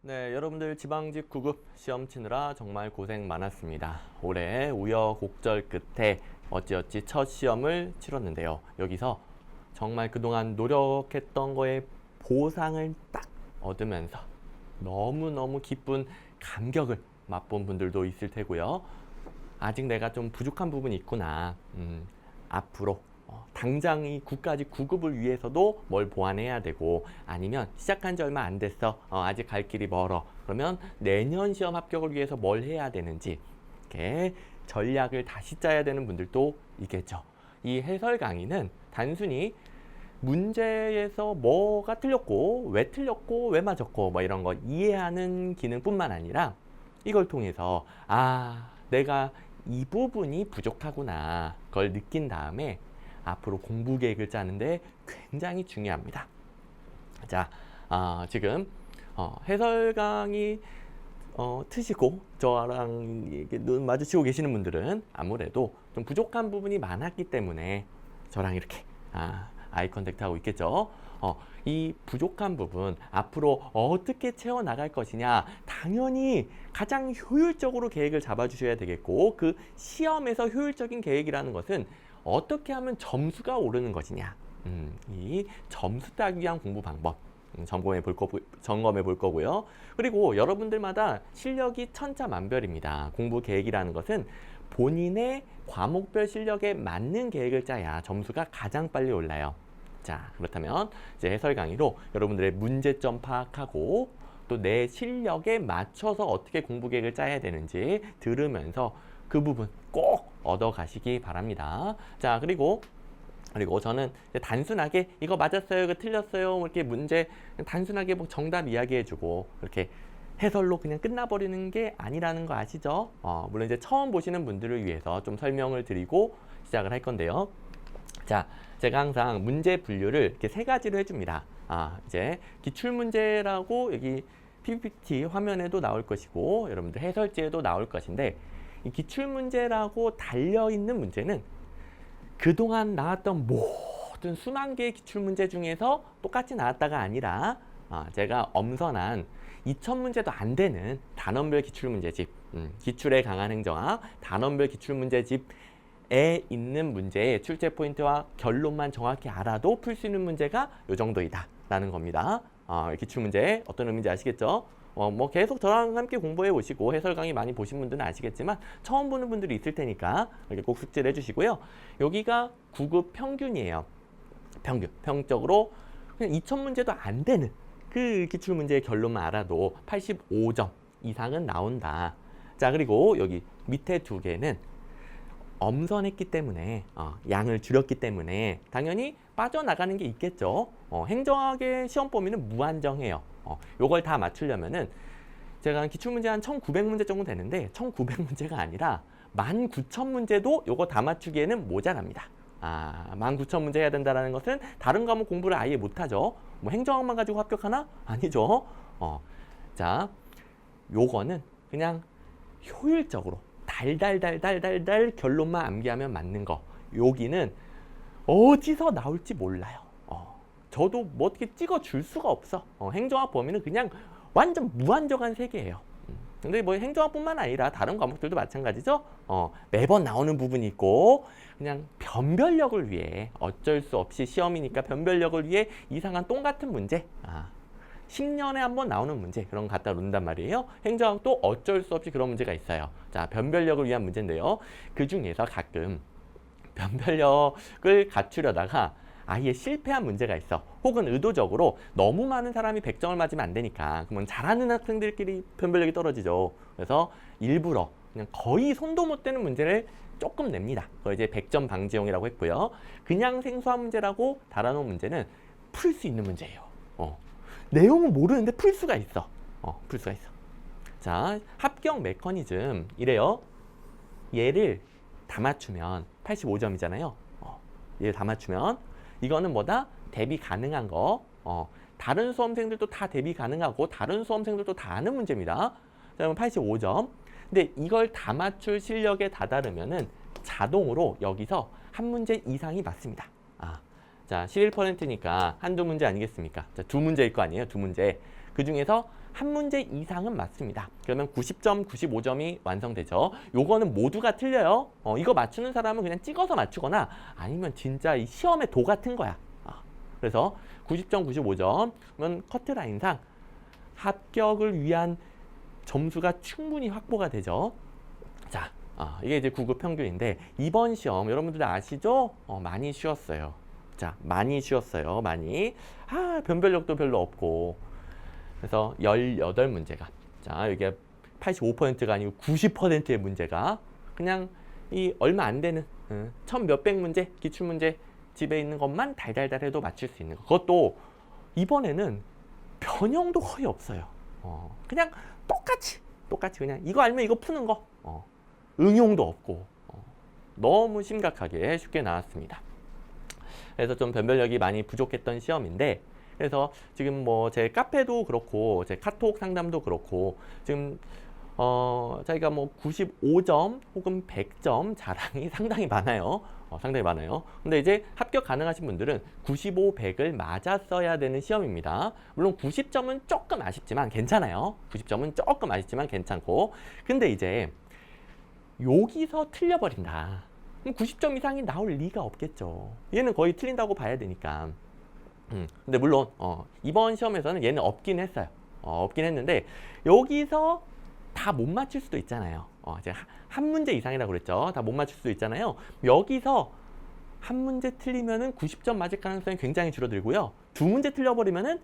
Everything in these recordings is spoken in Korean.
네, 여러분들 지방직 9급 시험 치느라 정말 고생 많았습니다. 올해 우여곡절 끝에 어찌어찌 첫 시험을 치렀는데요. 여기서 정말 그동안 노력했던 거에 보상을 딱 얻으면서 너무너무 기쁜 감격을 맛본 분들도 있을 테고요. 아직 내가 좀 부족한 부분이 있구나. 앞으로 당장 이 국가직 9급을 위해서도 뭘 보완해야 되고, 아니면 시작한 지 얼마 안 됐어, 아직 갈 길이 멀어, 그러면 내년 시험 합격을 위해서 뭘 해야 되는지 이렇게 전략을 다시 짜야 되는 분들도 있겠죠. 이 해설 강의는 단순히 문제에서 뭐가 틀렸고 왜 맞았고 뭐 이런 거 이해하는 기능뿐만 아니라, 이걸 통해서 내가 이 부분이 부족하구나 그걸 느낀 다음에 앞으로 공부 계획을 짜는데 굉장히 중요합니다. 자, 지금 해설 강의 트시고 저랑 이렇게 눈 마주치고 계시는 분들은 아무래도 좀 부족한 부분이 많았기 때문에 저랑 이렇게 아이 컨택트 하고 있겠죠. 이 부족한 부분 앞으로 어떻게 채워나갈 것이냐, 당연히 가장 효율적으로 계획을 잡아주셔야 되겠고, 그 시험에서 효율적인 계획이라는 것은 어떻게 하면 점수가 오르는 것이냐, 이 점수 따기 위한 공부 방법 점검해 볼 거고요. 그리고 여러분들마다 실력이 천차만별입니다. 공부 계획이라는 것은 본인의 과목별 실력에 맞는 계획을 짜야 점수가 가장 빨리 올라요. 자, 그렇다면 이제 해설 강의로 여러분들의 문제점 파악하고 또 내 실력에 맞춰서 어떻게 공부 계획을 짜야 되는지 들으면서 그 부분 꼭 얻어 가시기 바랍니다. 자, 그리고 저는 단순하게 이거 맞았어요, 이거 틀렸어요, 이렇게 문제 단순하게 뭐 정답 이야기해주고 이렇게 해설로 그냥 끝나버리는 게 아니라는 거 아시죠? 물론 이제 처음 보시는 분들을 위해서 좀 설명을 드리고 시작을 할 건데요. 자, 제가 항상 문제 분류를 이렇게 세 가지로 해줍니다. 이제 기출문제라고 여기 PPT 화면에도 나올 것이고 여러분들 해설지에도 나올 것인데, 이 기출문제라고 달려있는 문제는 그동안 나왔던 모든 수만 개의 기출문제 중에서 똑같이 나왔다가 아니라 제가 엄선한 2000문제도 안 되는 단원별 기출문제집, 기출에 강한 행정학 단원별 기출문제집에 있는 문제의 출제 포인트와 결론만 정확히 알아도 풀 수 있는 문제가 요 정도이다 라는 겁니다. 기출문제 어떤 의미인지 아시겠죠? 뭐 계속 저랑 함께 공부해 오시고 해설 강의 많이 보신 분들은 아시겠지만 처음 보는 분들이 있을 테니까 이렇게 꼭 숙지를 해주시고요. 여기가 9급 평균이에요. 평적으로 그냥 2000문제도 안 되는 그 기출문제의 결론만 알아도 85점 이상은 나온다. 자, 그리고 여기 밑에 두 개는 엄선했기 때문에 양을 줄였기 때문에 당연히 빠져나가는 게 있겠죠. 행정학의 시험 범위는 무한정해요. 요걸 다 맞추려면은 제가 기출문제 한 1900문제 정도 되는데 1900문제가 아니라 19000문제도 요거 다 맞추기에는 모자랍니다. 19000문제 해야 된다는 것은 다른 과목 공부를 아예 못하죠. 뭐 행정학만 가지고 합격하나? 아니죠. 자, 요거는 그냥 효율적으로 달달달 결론만 암기하면 맞는 거. 여기는 어디서 나올지 몰라요. 저도 뭐 어떻게 찍어줄 수가 없어. 행정학 범위는 그냥 완전 무한정한 세계예요. 근데 뭐 행정학뿐만 아니라 다른 과목들도 마찬가지죠. 매번 나오는 부분이 있고 그냥 변별력을 위해 어쩔 수 없이 시험이니까 변별력을 위해 이상한 똥 같은 문제, 10년에 한 번 나오는 문제 그런 거 갖다 놓는단 말이에요. 행정학도 어쩔 수 없이 그런 문제가 있어요. 자, 변별력을 위한 문제인데요. 그 중에서 가끔 변별력을 갖추려다가 아예 실패한 문제가 있어. 혹은 의도적으로 너무 많은 사람이 100점을 맞으면 안 되니까 그러면 잘하는 학생들끼리 변별력이 떨어지죠. 그래서 일부러 그냥 거의 손도 못 대는 문제를 조금 냅니다. 그걸 이제 100점 방지용이라고 했고요. 그냥 생소한 문제라고 달아놓은 문제는 풀 수 있는 문제예요. 내용은 모르는데 풀 수가 있어. 풀 수가 있어. 자, 합격 메커니즘 이래요. 얘를 다 맞추면 85점이잖아요. 얘를 다 맞추면 이거는 뭐다? 대비 가능한 거. 다른 수험생들도 다 대비 가능하고 다른 수험생들도 다 아는 문제입니다. 자, 그럼 85점. 근데 이걸 다 맞출 실력에 다다르면은 자동으로 여기서 한 문제 이상이 맞습니다. 자, 11%니까 한두 문제 아니겠습니까? 자, 두 문제일 거 아니에요? 두 문제. 그 중에서 한 문제 이상은 맞습니다. 그러면 90점, 95점이 완성되죠. 요거는 모두가 틀려요. 이거 맞추는 사람은 그냥 찍어서 맞추거나 아니면 진짜 이 시험의 도 같은 거야. 그래서 90점, 95점은 커트라인상 합격을 위한 점수가 충분히 확보가 되죠. 자, 이게 이제 9급 평균인데 이번 시험 여러분들 아시죠? 많이 쉬웠어요. 자, 많이 쉬웠어요. 많이. 변별력도 별로 없고. 그래서 18문제가. 자, 이게 85%가 아니고 90%의 문제가 그냥 이 얼마 안 되는 1000몇백 문제, 기출문제 집에 있는 것만 달달달 해도 맞출 수 있는 거. 그것도 이번에는 변형도 거의 없어요. 그냥 똑같이 그냥 이거 알면 이거 푸는 거. 응용도 없고 너무 심각하게 쉽게 나왔습니다. 그래서 좀 변별력이 많이 부족했던 시험인데 그래서 지금 뭐 제 카페도 그렇고 제 카톡 상담도 그렇고 지금 자기가 뭐 95점 혹은 100점 자랑이 상당히 많아요. 상당히 많아요. 근데 이제 합격 가능하신 분들은 95, 100을 맞았어야 되는 시험입니다. 물론 90점은 조금 아쉽지만 괜찮아요. 90점은 조금 아쉽지만 괜찮고. 근데 이제 여기서 틀려버린다. 그럼 90점 이상이 나올 리가 없겠죠. 얘는 거의 틀린다고 봐야 되니까. 근데 물론 이번 시험에서는 얘는 없긴 했어요. 없긴 했는데 여기서 다 못 맞출 수도 있잖아요. 이제 한 문제 이상이라고 그랬죠. 다 못 맞출 수도 있잖아요. 여기서 한 문제 틀리면은 90점 맞을 가능성이 굉장히 줄어들고요. 두 문제 틀려버리면은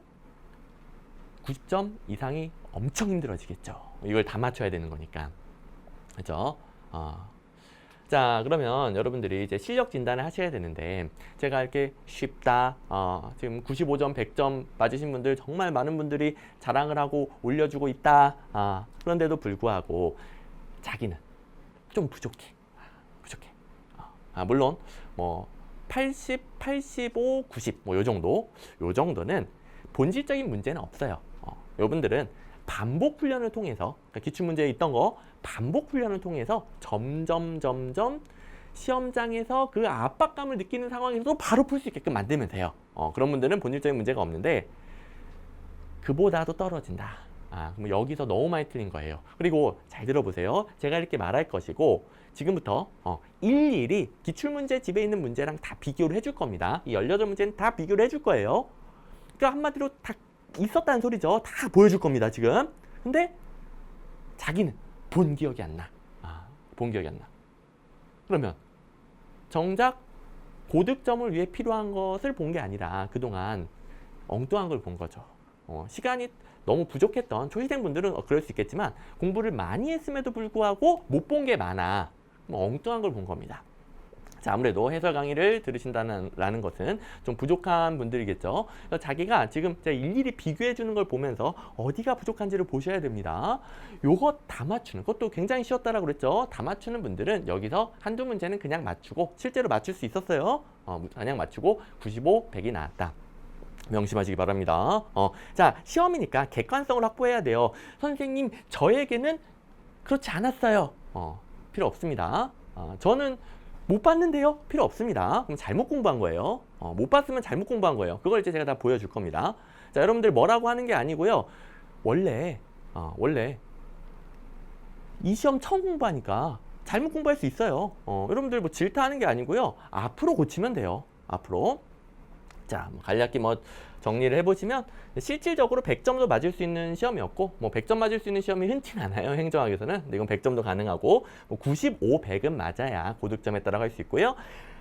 90점 이상이 엄청 힘들어지겠죠. 이걸 다 맞춰야 되는 거니까. 그렇죠? 자, 그러면 여러분들이 이제 실력 진단을 하셔야 되는데 제가 이렇게 쉽다, 지금 95점, 100점 맞으신 분들 정말 많은 분들이 자랑을 하고 올려주고 있다. 그런데도 불구하고 자기는 좀 부족해. 물론 뭐 80, 85, 90 뭐 요 정도는 본질적인 문제는 없어요. 여러분들은 반복 훈련을 통해서 그러니까 기출문제에 있던 거 반복 훈련을 통해서 점점 시험장에서 그 압박감을 느끼는 상황에서도 바로 풀 수 있게끔 만들면 돼요. 그런 분들은 본질적인 문제가 없는데 그보다도 떨어진다. 그럼 여기서 너무 많이 틀린 거예요. 그리고 잘 들어보세요. 제가 이렇게 말할 것이고 지금부터 일일이 기출문제 집에 있는 문제랑 다 비교를 해줄 겁니다. 이 18문제는 다 비교를 해줄 거예요. 그러니까 한마디로 다 있었다는 소리죠. 다 보여줄 겁니다, 지금. 근데 자기는 본 기억이 안 나. 본 기억이 안 나. 그러면 정작 고득점을 위해 필요한 것을 본 게 아니라 그동안 엉뚱한 걸 본 거죠. 시간이 너무 부족했던 초시생분들은 그럴 수 있겠지만 공부를 많이 했음에도 불구하고 못 본 게 많아. 엉뚱한 걸 본 겁니다. 자, 아무래도 해설 강의를 들으신다는 것은 좀 부족한 분들이겠죠. 그래서 자기가 지금 제가 일일이 비교해 주는 걸 보면서 어디가 부족한지를 보셔야 됩니다. 요거 다 맞추는 것도 굉장히 쉬웠다라고 그랬죠. 다 맞추는 분들은 여기서 한두 문제는 그냥 맞추고 실제로 맞출 수 있었어요. 그냥 맞추고 95, 100이 나왔다. 명심하시기 바랍니다. 자, 시험이니까 객관성을 확보해야 돼요. 선생님, 저에게는 그렇지 않았어요. 필요 없습니다. 저는 못 봤는데요? 필요 없습니다. 그럼 잘못 공부한 거예요. 못 봤으면 잘못 공부한 거예요. 그걸 이제 제가 다 보여줄 겁니다. 자, 여러분들 뭐라고 하는 게 아니고요. 원래 이 시험 처음 공부하니까 잘못 공부할 수 있어요. 여러분들 뭐 질타하는 게 아니고요. 앞으로 고치면 돼요. 앞으로. 자, 간략히 정리를 해보시면 실질적으로 100점도 맞을 수 있는 시험이었고 100점 맞을 수 있는 시험이 흔치는 않아요. 행정학에서는. 근데 이건 100점도 가능하고 95, 100은 맞아야 고득점에 따라 갈 수 있고요.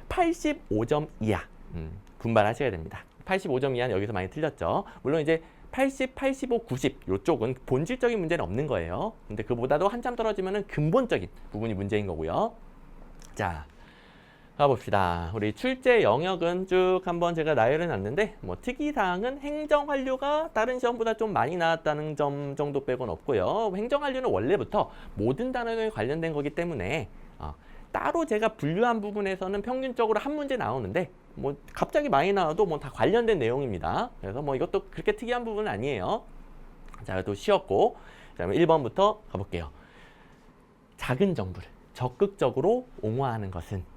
85점 이하 분발하셔야 됩니다. 85점 이하는 여기서 많이 틀렸죠. 물론 이제 80, 85, 90 이쪽은 본질적인 문제는 없는 거예요. 근데 그보다도 한참 떨어지면은 근본적인 부분이 문제인 거고요. 자, 가봅시다. 우리 출제 영역은 쭉 한번 제가 나열해 놨는데 특이사항은 행정환류가 다른 시험보다 좀 많이 나왔다는 점 정도 빼고는 없고요. 행정환류는 원래부터 모든 단어에 관련된 거기 때문에 따로 제가 분류한 부분에서는 평균적으로 한 문제 나오는데 갑자기 많이 나와도 다 관련된 내용입니다. 그래서 이것도 그렇게 특이한 부분은 아니에요. 자, 또 쉬웠고 자, 1번부터 가볼게요. 작은 정부를 적극적으로 옹호하는 것은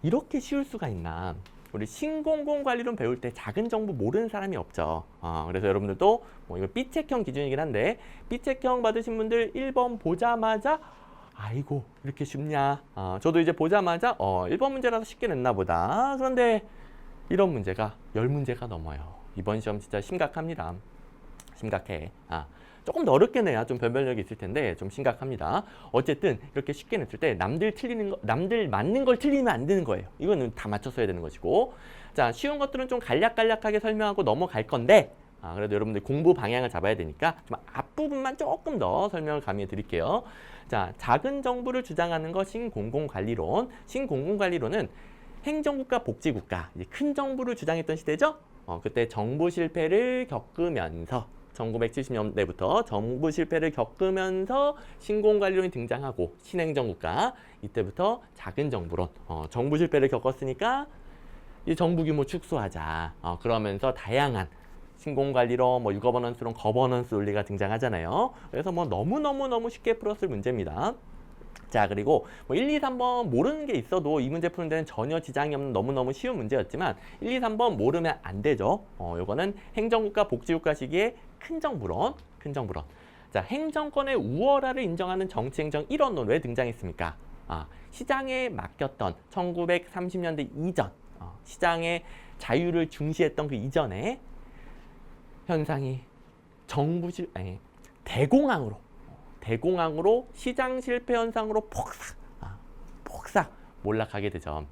이렇게 쉬울 수가 있나. 우리 신공공관리론 배울 때 작은 정보 모르는 사람이 없죠. 그래서 여러분들도 뭐 이거 B책형 기준이긴 한데 B책형 받으신 분들 1번 보자마자 아이고 이렇게 쉽냐. 저도 이제 보자마자 1번 문제라서 쉽게 냈나 보다. 그런데 이런 문제가 10문제가 넘어요. 이번 시험 진짜 심각합니다. 심각해. 조금 더 어렵게 내야 좀 변별력이 있을 텐데 좀 심각합니다. 어쨌든 이렇게 쉽게 냈을 때 남들 맞는 걸 틀리면 안 되는 거예요. 이거는 다 맞춰서야 되는 것이고. 자, 쉬운 것들은 좀 간략간략하게 설명하고 넘어갈 건데 그래도 여러분들 공부 방향을 잡아야 되니까 좀 앞부분만 조금 더 설명을 가미해 드릴게요. 자, 작은 정부를 주장하는 것 신공공관리론. 신공공관리론은 행정국가 복지국가, 이제 큰 정부를 주장했던 시대죠. 그때 정부 실패를 겪으면서 1970년대부터 정부 실패를 겪으면서 신공관리론이 등장하고 신행정국가, 이때부터 작은 정부론, 정부 실패를 겪었으니까 이 정부 규모 축소하자. 그러면서 다양한 신공관리론, 뭐 유거버넌스론, 거버넌스 논리가 등장하잖아요. 그래서 뭐 너무 쉽게 풀었을 문제입니다. 자, 그리고 뭐 1, 2, 3번 모르는 게 있어도 이 문제 푸는 데는 전혀 지장이 없는 너무너무 쉬운 문제였지만 1, 2, 3번 모르면 안 되죠. 요거는 행정국가 복지국가 시기의 큰 정부론. 자, 행정권의 우월화를 인정하는 정치행정 1원론 왜 등장했습니까? 시장에 맡겼던 1930년대 이전, 시장의 자유를 중시했던 그 이전에 현상이 대공황으로 시장 실패 현상으로 폭삭 몰락하게 되죠.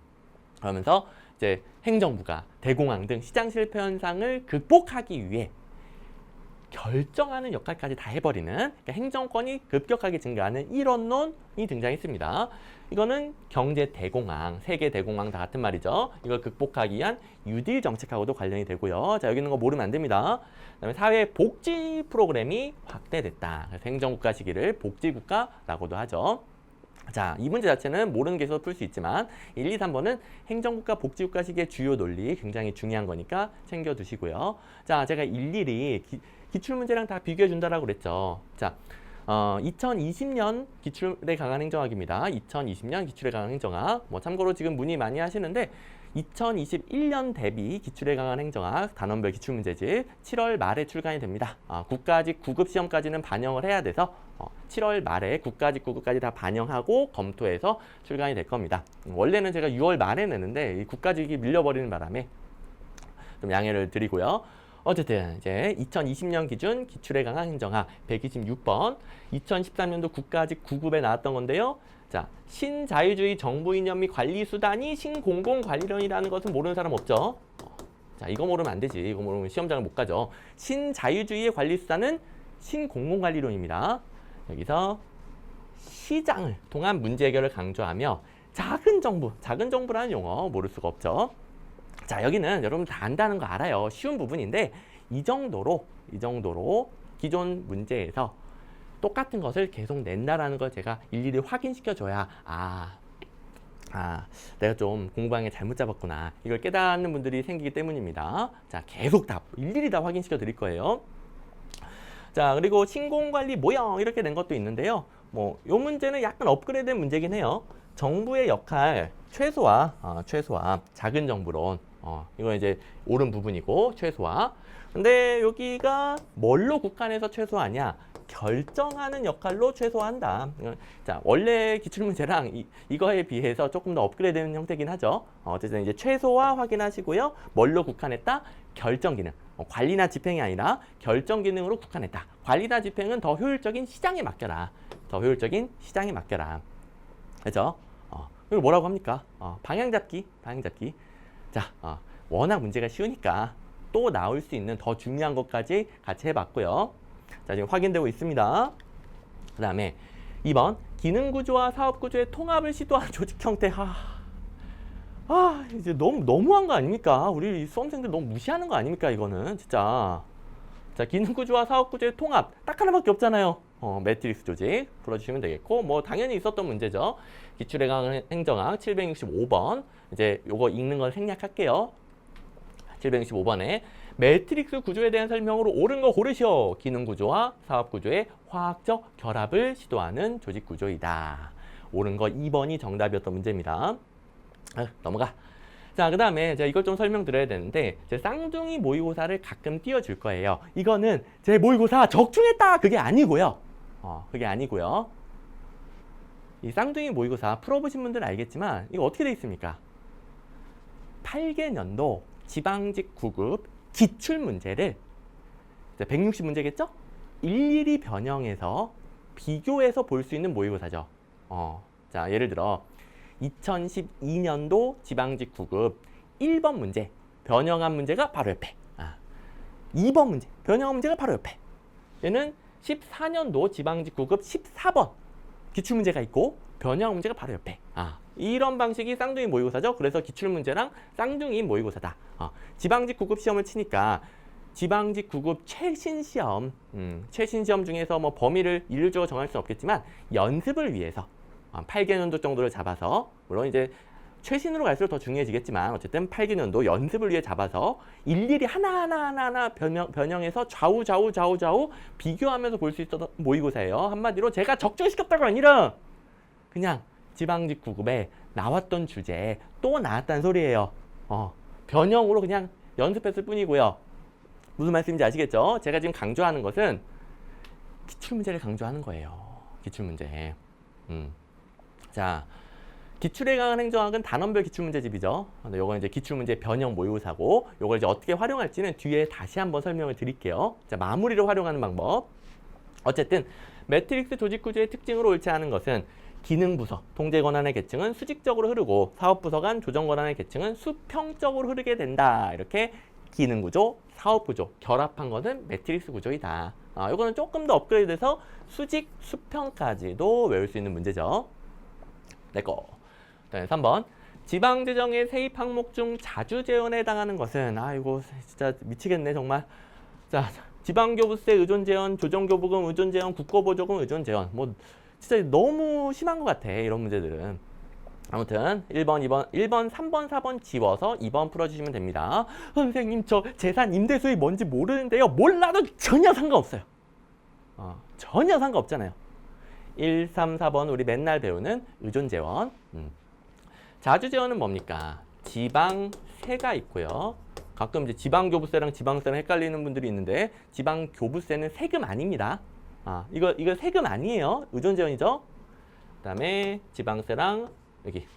그러면서 이제 행정부가 대공황 등 시장 실패 현상을 극복하기 위해 결정하는 역할까지 다 해버리는, 그러니까 행정권이 급격하게 증가하는 일원론이 등장했습니다. 이거는 경제 대공황, 세계 대공황 다 같은 말이죠. 이걸 극복하기 위한 뉴딜 정책하고도 관련이 되고요. 자, 여기 있는 거 모르면 안 됩니다. 그다음에 사회 복지 프로그램이 확대됐다. 그래서 행정국가 시기를 복지국가라고도 하죠. 자, 이 문제 자체는 모르는 게 있어도 풀 수 있지만 1, 2, 3번은 행정국가 복지국가 시기의 주요 논리 굉장히 중요한 거니까 챙겨두시고요. 자, 제가 일일이 기출문제랑 다 비교해 준다라고 그랬죠. 자, 2020년 기출에 강한 행정학입니다. 2020년 기출에 강한 행정학. 뭐 참고로 지금 문의 많이 하시는데 2021년 대비 기출에 강한 행정학 단원별 기출문제집 7월 말에 출간이 됩니다. 국가직 9급 시험까지는 반영을 해야 돼서 7월 말에 국가직 9급까지 다 반영하고 검토해서 출간이 될 겁니다. 원래는 제가 6월 말에 내는데 이 국가직이 밀려버리는 바람에 좀 양해를 드리고요. 어쨌든 이제 2020년 기준 기출에 강한 행정학 126번 2013년도 국가직 9급에 나왔던 건데요. 자, 신자유주의 정부 이념 및 관리 수단이 신공공관리론이라는 것은 모르는 사람 없죠. 자, 이거 모르면 안 되지. 이거 모르면 시험장을 못 가죠. 신자유주의의 관리 수단은 신공공관리론입니다. 여기서 시장을 통한 문제 해결을 강조하며 작은 정부라는 용어 모를 수가 없죠. 자, 여기는 여러분 다 안다는 거 알아요. 쉬운 부분인데 이 정도로 기존 문제에서 똑같은 것을 계속 낸다라는 걸 제가 일일이 확인시켜줘야 내가 좀 공부방에 잘못 잡았구나 이걸 깨닫는 분들이 생기기 때문입니다. 자, 계속 다 일일이 다 확인시켜 드릴 거예요. 자, 그리고 신공관리 모형 이렇게 낸 것도 있는데요. 뭐 이 문제는 약간 업그레이드된 문제긴 해요. 정부의 역할 최소화, 작은 정부론. 이거 이제 옳은 부분이고 최소화. 근데 여기가 뭘로 국한해서 최소화하냐? 결정하는 역할로 최소화한다. 자, 원래 기출문제랑 이거에 비해서 조금 더 업그레이드된 형태긴 하죠. 어쨌든 이제 최소화 확인하시고요. 뭘로 국한했다? 결정 기능. 관리나 집행이 아니라 결정 기능으로 국한했다. 관리나 집행은 더 효율적인 시장에 맡겨라. 그죠? 이거 뭐라고 합니까? 방향 잡기. 자, 워낙 문제가 쉬우니까 또 나올 수 있는 더 중요한 것까지 같이 해봤고요. 자, 지금 확인되고 있습니다. 그 다음에 2번 기능구조와 사업구조의 통합을 시도한 조직 형태. 이제 너무한 거 아닙니까? 우리 수험생들 너무 무시하는 거 아닙니까? 이거는 진짜. 자, 기능구조와 사업구조의 통합 딱 하나밖에 없잖아요. 매트릭스 조직 풀어주시면 되겠고, 뭐 당연히 있었던 문제죠. 기출에 강한 행정학 765번. 이제 요거 읽는 건 생략할게요. 765번에 매트릭스 구조에 대한 설명으로 옳은 거 고르시오. 기능구조와 사업구조의 화학적 결합을 시도하는 조직구조이다. 옳은 거 2번이 정답이었던 문제입니다. 넘어가. 자, 그 다음에 제가 이걸 좀 설명드려야 되는데, 제 쌍둥이 모의고사를 가끔 띄워줄 거예요. 이거는 제 모의고사 적중했다! 그게 아니고요. 그게 아니고요. 이 쌍둥이 모의고사 풀어보신 분들은 알겠지만, 이거 어떻게 돼 있습니까? 8개년도 지방직 9급 기출문제를 160문제겠죠? 일일이 변형해서 비교해서 볼 수 있는 모의고사죠. 자, 예를 들어 2012년도 지방직 9급 1번 문제 변형한 문제가 바로 옆에 2번 문제 변형한 문제가 바로 옆에 얘는 14년도 지방직 9급 14번 기출문제가 있고 변형한 문제가 바로 옆에 이런 방식이 쌍둥이 모의고사죠. 그래서 기출문제랑 쌍둥이 모의고사다. 지방직 9급 시험을 치니까 지방직 9급 최신 시험 중에서 뭐 범위를 일률적으로 정할 수는 없겠지만 연습을 위해서 8개년도 정도를 잡아서, 물론 이제 최신으로 갈수록 더 중요해지겠지만 어쨌든 8개년도 연습을 위해 잡아서 일일이 하나하나 변형해서 좌우 비교하면서 볼 수 있었던 모의고사예요. 한마디로 제가 적중시켰다가 아니라 그냥 지방직 9급에 나왔던 주제에 또 나왔다는 소리예요. 변형으로 그냥 연습했을 뿐이고요. 무슨 말씀인지 아시겠죠? 제가 지금 강조하는 것은 기출문제를 강조하는 거예요. 기출문제. 자, 기출에 강한 행정학은 단원별 기출문제집이죠. 근데 요건 이제 기출문제 변형 모의고사고, 요걸 이제 어떻게 활용할지는 뒤에 다시 한번 설명을 드릴게요. 자, 마무리로 활용하는 방법. 어쨌든 매트릭스 조직구조의 특징으로 옳지 않은 것은 기능부서, 통제권한의 계층은 수직적으로 흐르고 사업부서 간 조정권한의 계층은 수평적으로 흐르게 된다. 이렇게 기능구조, 사업구조 결합한 것은 매트릭스 구조이다. 이거는 조금 더 업그레이드돼서 수직, 수평까지도 외울 수 있는 문제죠. 내거. 3번. 지방재정의 세입 항목 중 자주 재원에 해당하는 것은 이거 진짜 미치겠네 정말. 자, 지방교부세 의존재원, 조정교부금 의존재원, 국고보조금 의존재원. 뭐 진짜 너무 심한 것 같아 이런 문제들은. 아무튼 1번, 3번, 4번 지워서 2번 풀어주시면 됩니다. 선생님 저 재산 임대 수입 뭔지 모르는데요. 몰라도 전혀 상관없어요. 전혀 상관없잖아요. 1, 3, 4번 우리 맨날 배우는 의존재원. 자주재원은 뭡니까? 지방세가 있고요. 가끔 이제 지방교부세랑 지방세랑 헷갈리는 분들이 있는데 지방교부세는 세금 아닙니다. 이거 세금 아니에요. 의존재원이죠. 그다음에 지방세랑 여기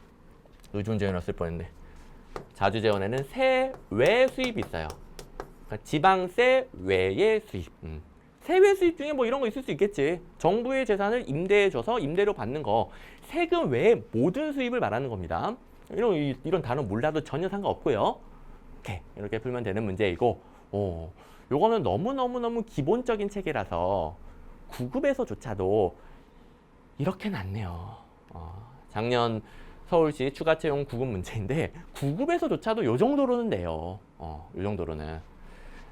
의존재원 쓸 뻔했네. 자주재원에는 세외 수입이 있어요. 그러니까 지방세 외의 수입. 세외 수입 중에 뭐 이런 거 있을 수 있겠지. 정부의 재산을 임대해줘서 임대료 받는 거. 세금 외의 모든 수입을 말하는 겁니다. 이런 단어 몰라도 전혀 상관없고요. 이렇게 풀면 되는 문제이고, 요거는 너무너무 기본적인 체계라서 9급에서조차도 이렇게 났네요. 작년 서울시 추가 채용 9급 문제인데 9급에서조차도 요 정도로는 돼요. 요 정도로는.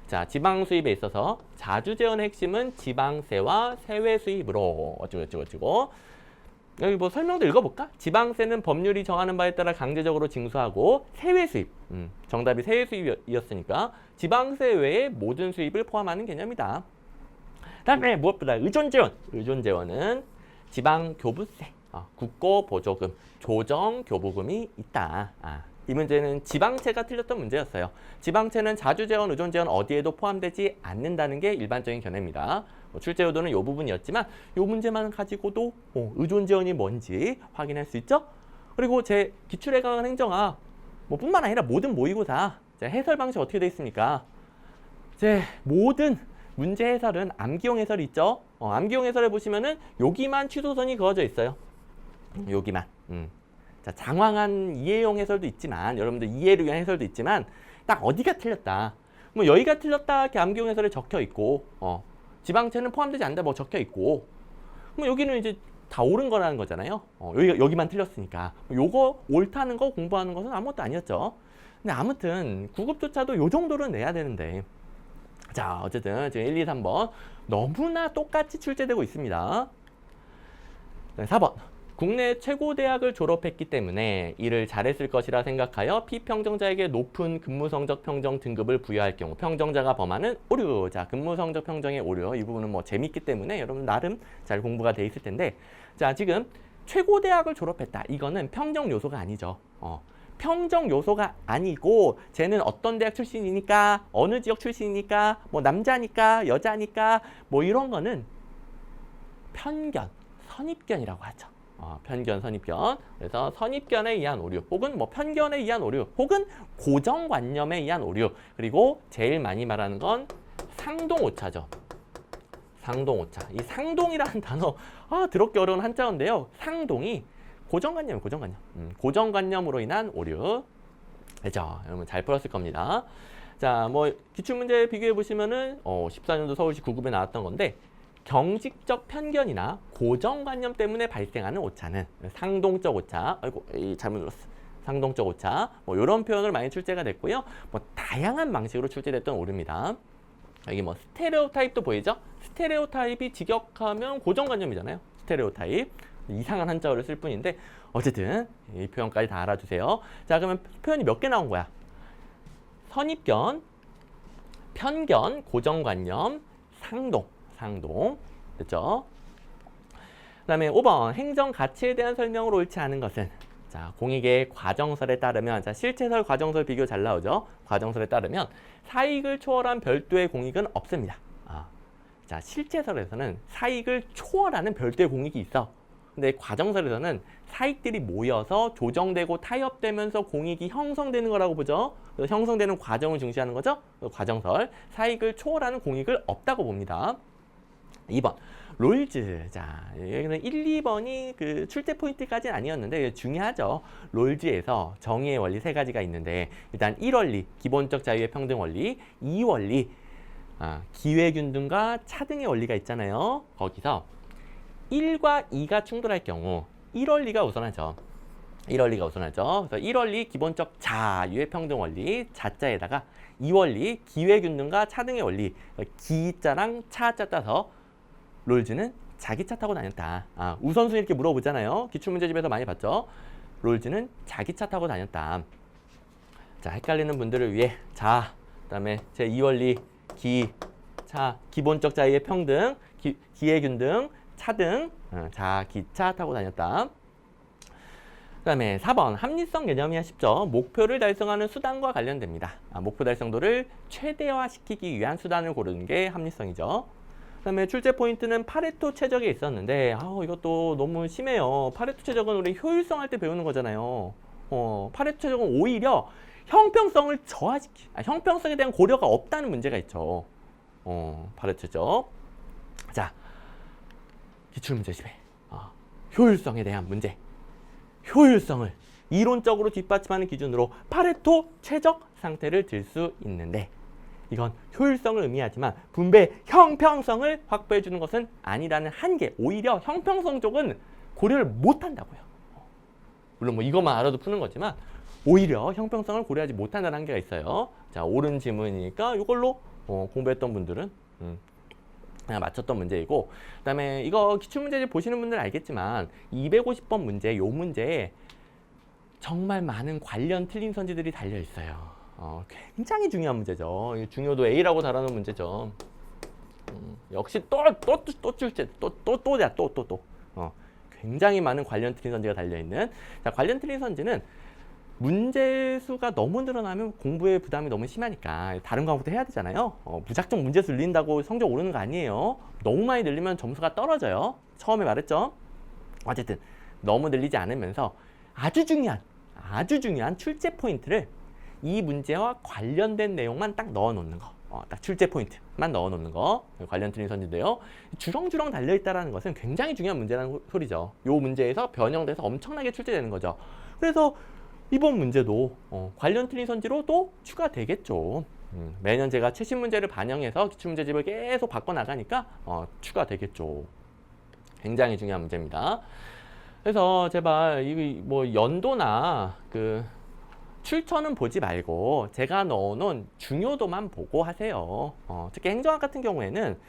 자, 지방 수입에 있어서 자주재원의 핵심은 지방세와 세외 수입으로 어쩌고 여기 뭐 설명도 읽어볼까? 지방세는 법률이 정하는 바에 따라 강제적으로 징수하고 세외 수입, 정답이 세외 수입이었으니까 지방세 외의 모든 수입을 포함하는 개념이다. 다음에 무엇보다 의존재원은 지방교부세, 국고보조금, 조정교부금이 있다. 이 문제는 지방채가 틀렸던 문제였어요. 지방채는 자주재원, 의존재원 어디에도 포함되지 않는다는 게 일반적인 견해입니다. 출제요도는 이 부분이었지만 이 문제만 가지고도 의존재원이 뭔지 확인할 수 있죠. 그리고 제 기출에 강한 행정학 뿐만 아니라 모든 모의고사 해설 방식 어떻게 되어 있습니까? 제 모든 문제 해설은 암기용 해설이 있죠. 암기용 해설에 보시면은 여기만 취소선이 그어져 있어요. 여기만. 자, 장황한 이해용 해설도 있지만, 여러분들 이해를 위한 해설도 있지만, 딱 어디가 틀렸다. 뭐 여기가 틀렸다 이렇게 암기용 해설에 적혀 있고, 지방채는 포함되지 않는다 뭐 적혀 있고, 뭐 여기는 이제 다 옳은 거라는 거잖아요. 여기만 틀렸으니까. 요거 옳다는 거 공부하는 것은 아무것도 아니었죠. 근데 아무튼 9급조차도 요 정도는 내야 되는데. 자, 어쨌든 지금 1, 2, 3번 너무나 똑같이 출제되고 있습니다. 4번. 국내 최고 대학을 졸업했기 때문에 일을 잘했을 것이라 생각하여 피평정자에게 높은 근무성적 평정 등급을 부여할 경우 평정자가 범하는 오류. 자, 근무성적 평정의 오류. 이 부분은 뭐 재밌기 때문에 여러분 나름 잘 공부가 돼 있을 텐데, 자, 지금 최고 대학을 졸업했다. 이거는 평정 요소가 아니죠. 평정 요소가 아니고 쟤는 어떤 대학 출신이니까 어느 지역 출신이니까 뭐 남자니까 여자니까 뭐 이런 거는 편견, 선입견이라고 하죠. 편견, 선입견. 그래서 선입견에 의한 오류 혹은 뭐 편견에 의한 오류 혹은 고정관념에 의한 오류 그리고 제일 많이 말하는 건 상동오차죠. 상동오차. 이 상동이라는 단어 더럽게 어려운 한자어인데요. 상동이 고정관념이에요. 고정관념. 고정관념으로 인한 오류. 그죠? 여러분 잘 풀었을 겁니다. 자, 뭐 기출문제 비교해 보시면은 14년도 서울시 9급에 나왔던 건데 경직적 편견이나 고정관념 때문에 발생하는 오차는 상동적 오차. 아이고, 잘못 눌렀어. 상동적 오차. 뭐 이런 표현을 많이 출제가 됐고요. 뭐 다양한 방식으로 출제됐던 오류입니다. 여기 뭐 스테레오타입도 보이죠? 스테레오타입이 직역하면 고정관념이잖아요. 스테레오타입. 이상한 한자어를 쓸 뿐인데 어쨌든 이 표현까지 다 알아주세요. 자, 그러면 표현이 몇 개 나온 거야? 선입견, 편견, 고정관념, 상동. 됐죠? 그 다음에 5번 행정 가치에 대한 설명으로 옳지 않은 것은 자, 공익의 과정설에 따르면 자, 실체설 과정설 비교 잘 나오죠? 과정설에 따르면 사익을 초월한 별도의 공익은 없습니다. 자, 실체설에서는 사익을 초월하는 별도의 공익이 있어. 근데 과정설에서는 사익들이 모여서 조정되고 타협되면서 공익이 형성되는 거라고 보죠. 그래서 형성되는 과정을 중시하는 거죠. 과정설, 사익을 초월하는 공익을 없다고 봅니다. 2번, 롤즈. 자, 여기는 1, 2번이 그 출제 포인트까지는 아니었는데 중요하죠. 롤즈에서 정의의 원리 세 가지가 있는데 일단 1원리, 기본적 자유의 평등 원리, 2원리, 기회균등과 차등의 원리가 있잖아요. 거기서 1과 2가 충돌할 경우 1원리가 우선하죠. 1원리가 우선하죠. 그래서 1원리 기본적 자유의 평등 원리 자자에다가 2원리 기회균등과 차등의 원리 기자랑 차자 따서 롤즈는 자기 차 타고 다녔다. 우선순위 이렇게 물어보잖아요. 기출문제집에서 많이 봤죠. 롤즈는 자기 차 타고 다녔다. 자, 헷갈리는 분들을 위해 자, 그다음에 제 2원리 기본적 자유의 평등, 기회균등, 차등, 기차 타고 다녔다. 그 다음에 4번 합리성 개념이 쉽죠. 목표를 달성하는 수단과 관련됩니다. 목표 달성도를 최대화시키기 위한 수단을 고르는 게 합리성이죠. 그 다음에 출제 포인트는 파레토 최적에 있었는데 이것도 너무 심해요. 파레토 최적은 우리 효율성 할 때 배우는 거잖아요. 파레토 최적은 오히려 형평성을 형평성에 대한 고려가 없다는 문제가 있죠. 파레토 최적. 자, 기출문제집에 효율성에 대한 문제. 효율성을 이론적으로 뒷받침하는 기준으로 파레토 최적 상태를 들 수 있는데 이건 효율성을 의미하지만 분배 형평성을 확보해 주는 것은 아니라는 한계. 오히려 형평성 쪽은 고려를 못한다고요. 물론 뭐 이것만 알아도 푸는 거지만 오히려 형평성을 고려하지 못한다는 한계가 있어요. 자, 옳은 지문이니까 이걸로 공부했던 분들은 그냥 맞췄던 문제이고, 그 다음에 이거 기출문제집 보시는 분들은 알겠지만 250번 문제, 요 문제에 정말 많은 관련 틀린 선지들이 달려 있어요. 굉장히 중요한 문제죠. 중요도 A라고 달아놓은 문제죠. 역시 또 굉장히 많은 관련 틀린 선지가 달려있는. 자, 관련 틀린 선지는 문제 수가 너무 늘어나면 공부에 부담이 너무 심하니까 다른 과목도 해야 되잖아요. 무작정 문제 수 늘린다고 성적 오르는 거 아니에요. 너무 많이 늘리면 점수가 떨어져요. 처음에 말했죠. 어쨌든 너무 늘리지 않으면서 아주 중요한 출제 포인트를 이 문제와 관련된 내용만 딱 넣어 놓는 거. 딱 출제 포인트만 넣어 놓는 거. 관련 틀린 선지인데요. 주렁주렁 달려 있다는 것은 굉장히 중요한 문제라는 소리죠. 이 문제에서 변형돼서 엄청나게 출제되는 거죠. 그래서 이번 문제도 관련 틀린 선지로 또 추가되겠죠. 매년 제가 최신 문제를 반영해서 기출문제집을 계속 바꿔나가니까 추가되겠죠. 굉장히 중요한 문제입니다. 그래서 제발 뭐 연도나 그 출처는 보지 말고 제가 넣어놓은 중요도만 보고 하세요. 특히 행정학 같은 경우에는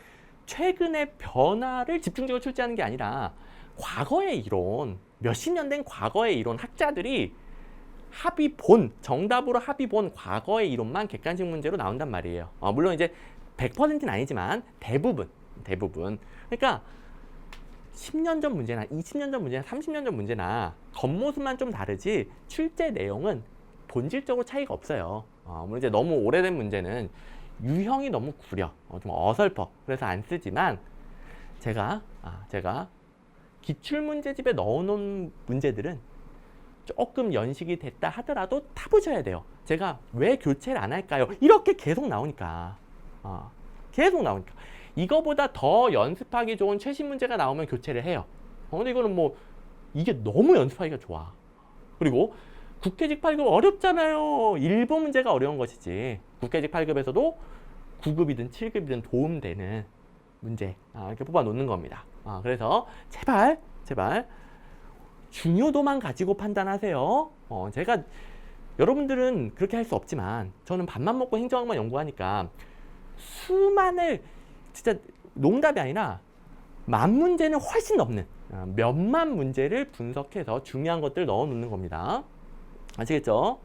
최근의 변화를 집중적으로 출제하는 게 아니라 과거의 이론, 몇십 년 된 과거의 이론 학자들이 정답으로 합의 본 과거의 이론만 객관식 문제로 나온단 말이에요. 물론 이제 100%는 아니지만 대부분. 그러니까 10년 전 문제나 20년 전 문제나 30년 전 문제나 겉모습만 좀 다르지 출제 내용은 본질적으로 차이가 없어요. 물론 이제 너무 오래된 문제는 유형이 너무 구려, 좀 어설퍼. 그래서 안 쓰지만 제가 기출문제집에 넣어놓은 문제들은 조금 연식이 됐다 하더라도 타보셔야 돼요. 제가 왜 교체를 안 할까요? 이렇게 계속 나오니까. 계속 나오니까. 이거보다 더 연습하기 좋은 최신 문제가 나오면 교체를 해요. 근데 이거는 뭐 이게 너무 연습하기가 좋아. 그리고 국회직 8급 어렵잖아요. 1번 문제가 어려운 것이지. 국회직 8급에서도 9급이든 7급이든 도움되는 문제 이렇게 뽑아 놓는 겁니다. 그래서 제발 중요도만 가지고 판단하세요. 제가 여러분들은 그렇게 할 수 없지만 저는 밥만 먹고 행정학만 연구하니까 수만을 진짜 농담이 아니라 만 문제는 훨씬 넘는 몇만 문제를 분석해서 중요한 것들 넣어 놓는 겁니다. 아시겠죠?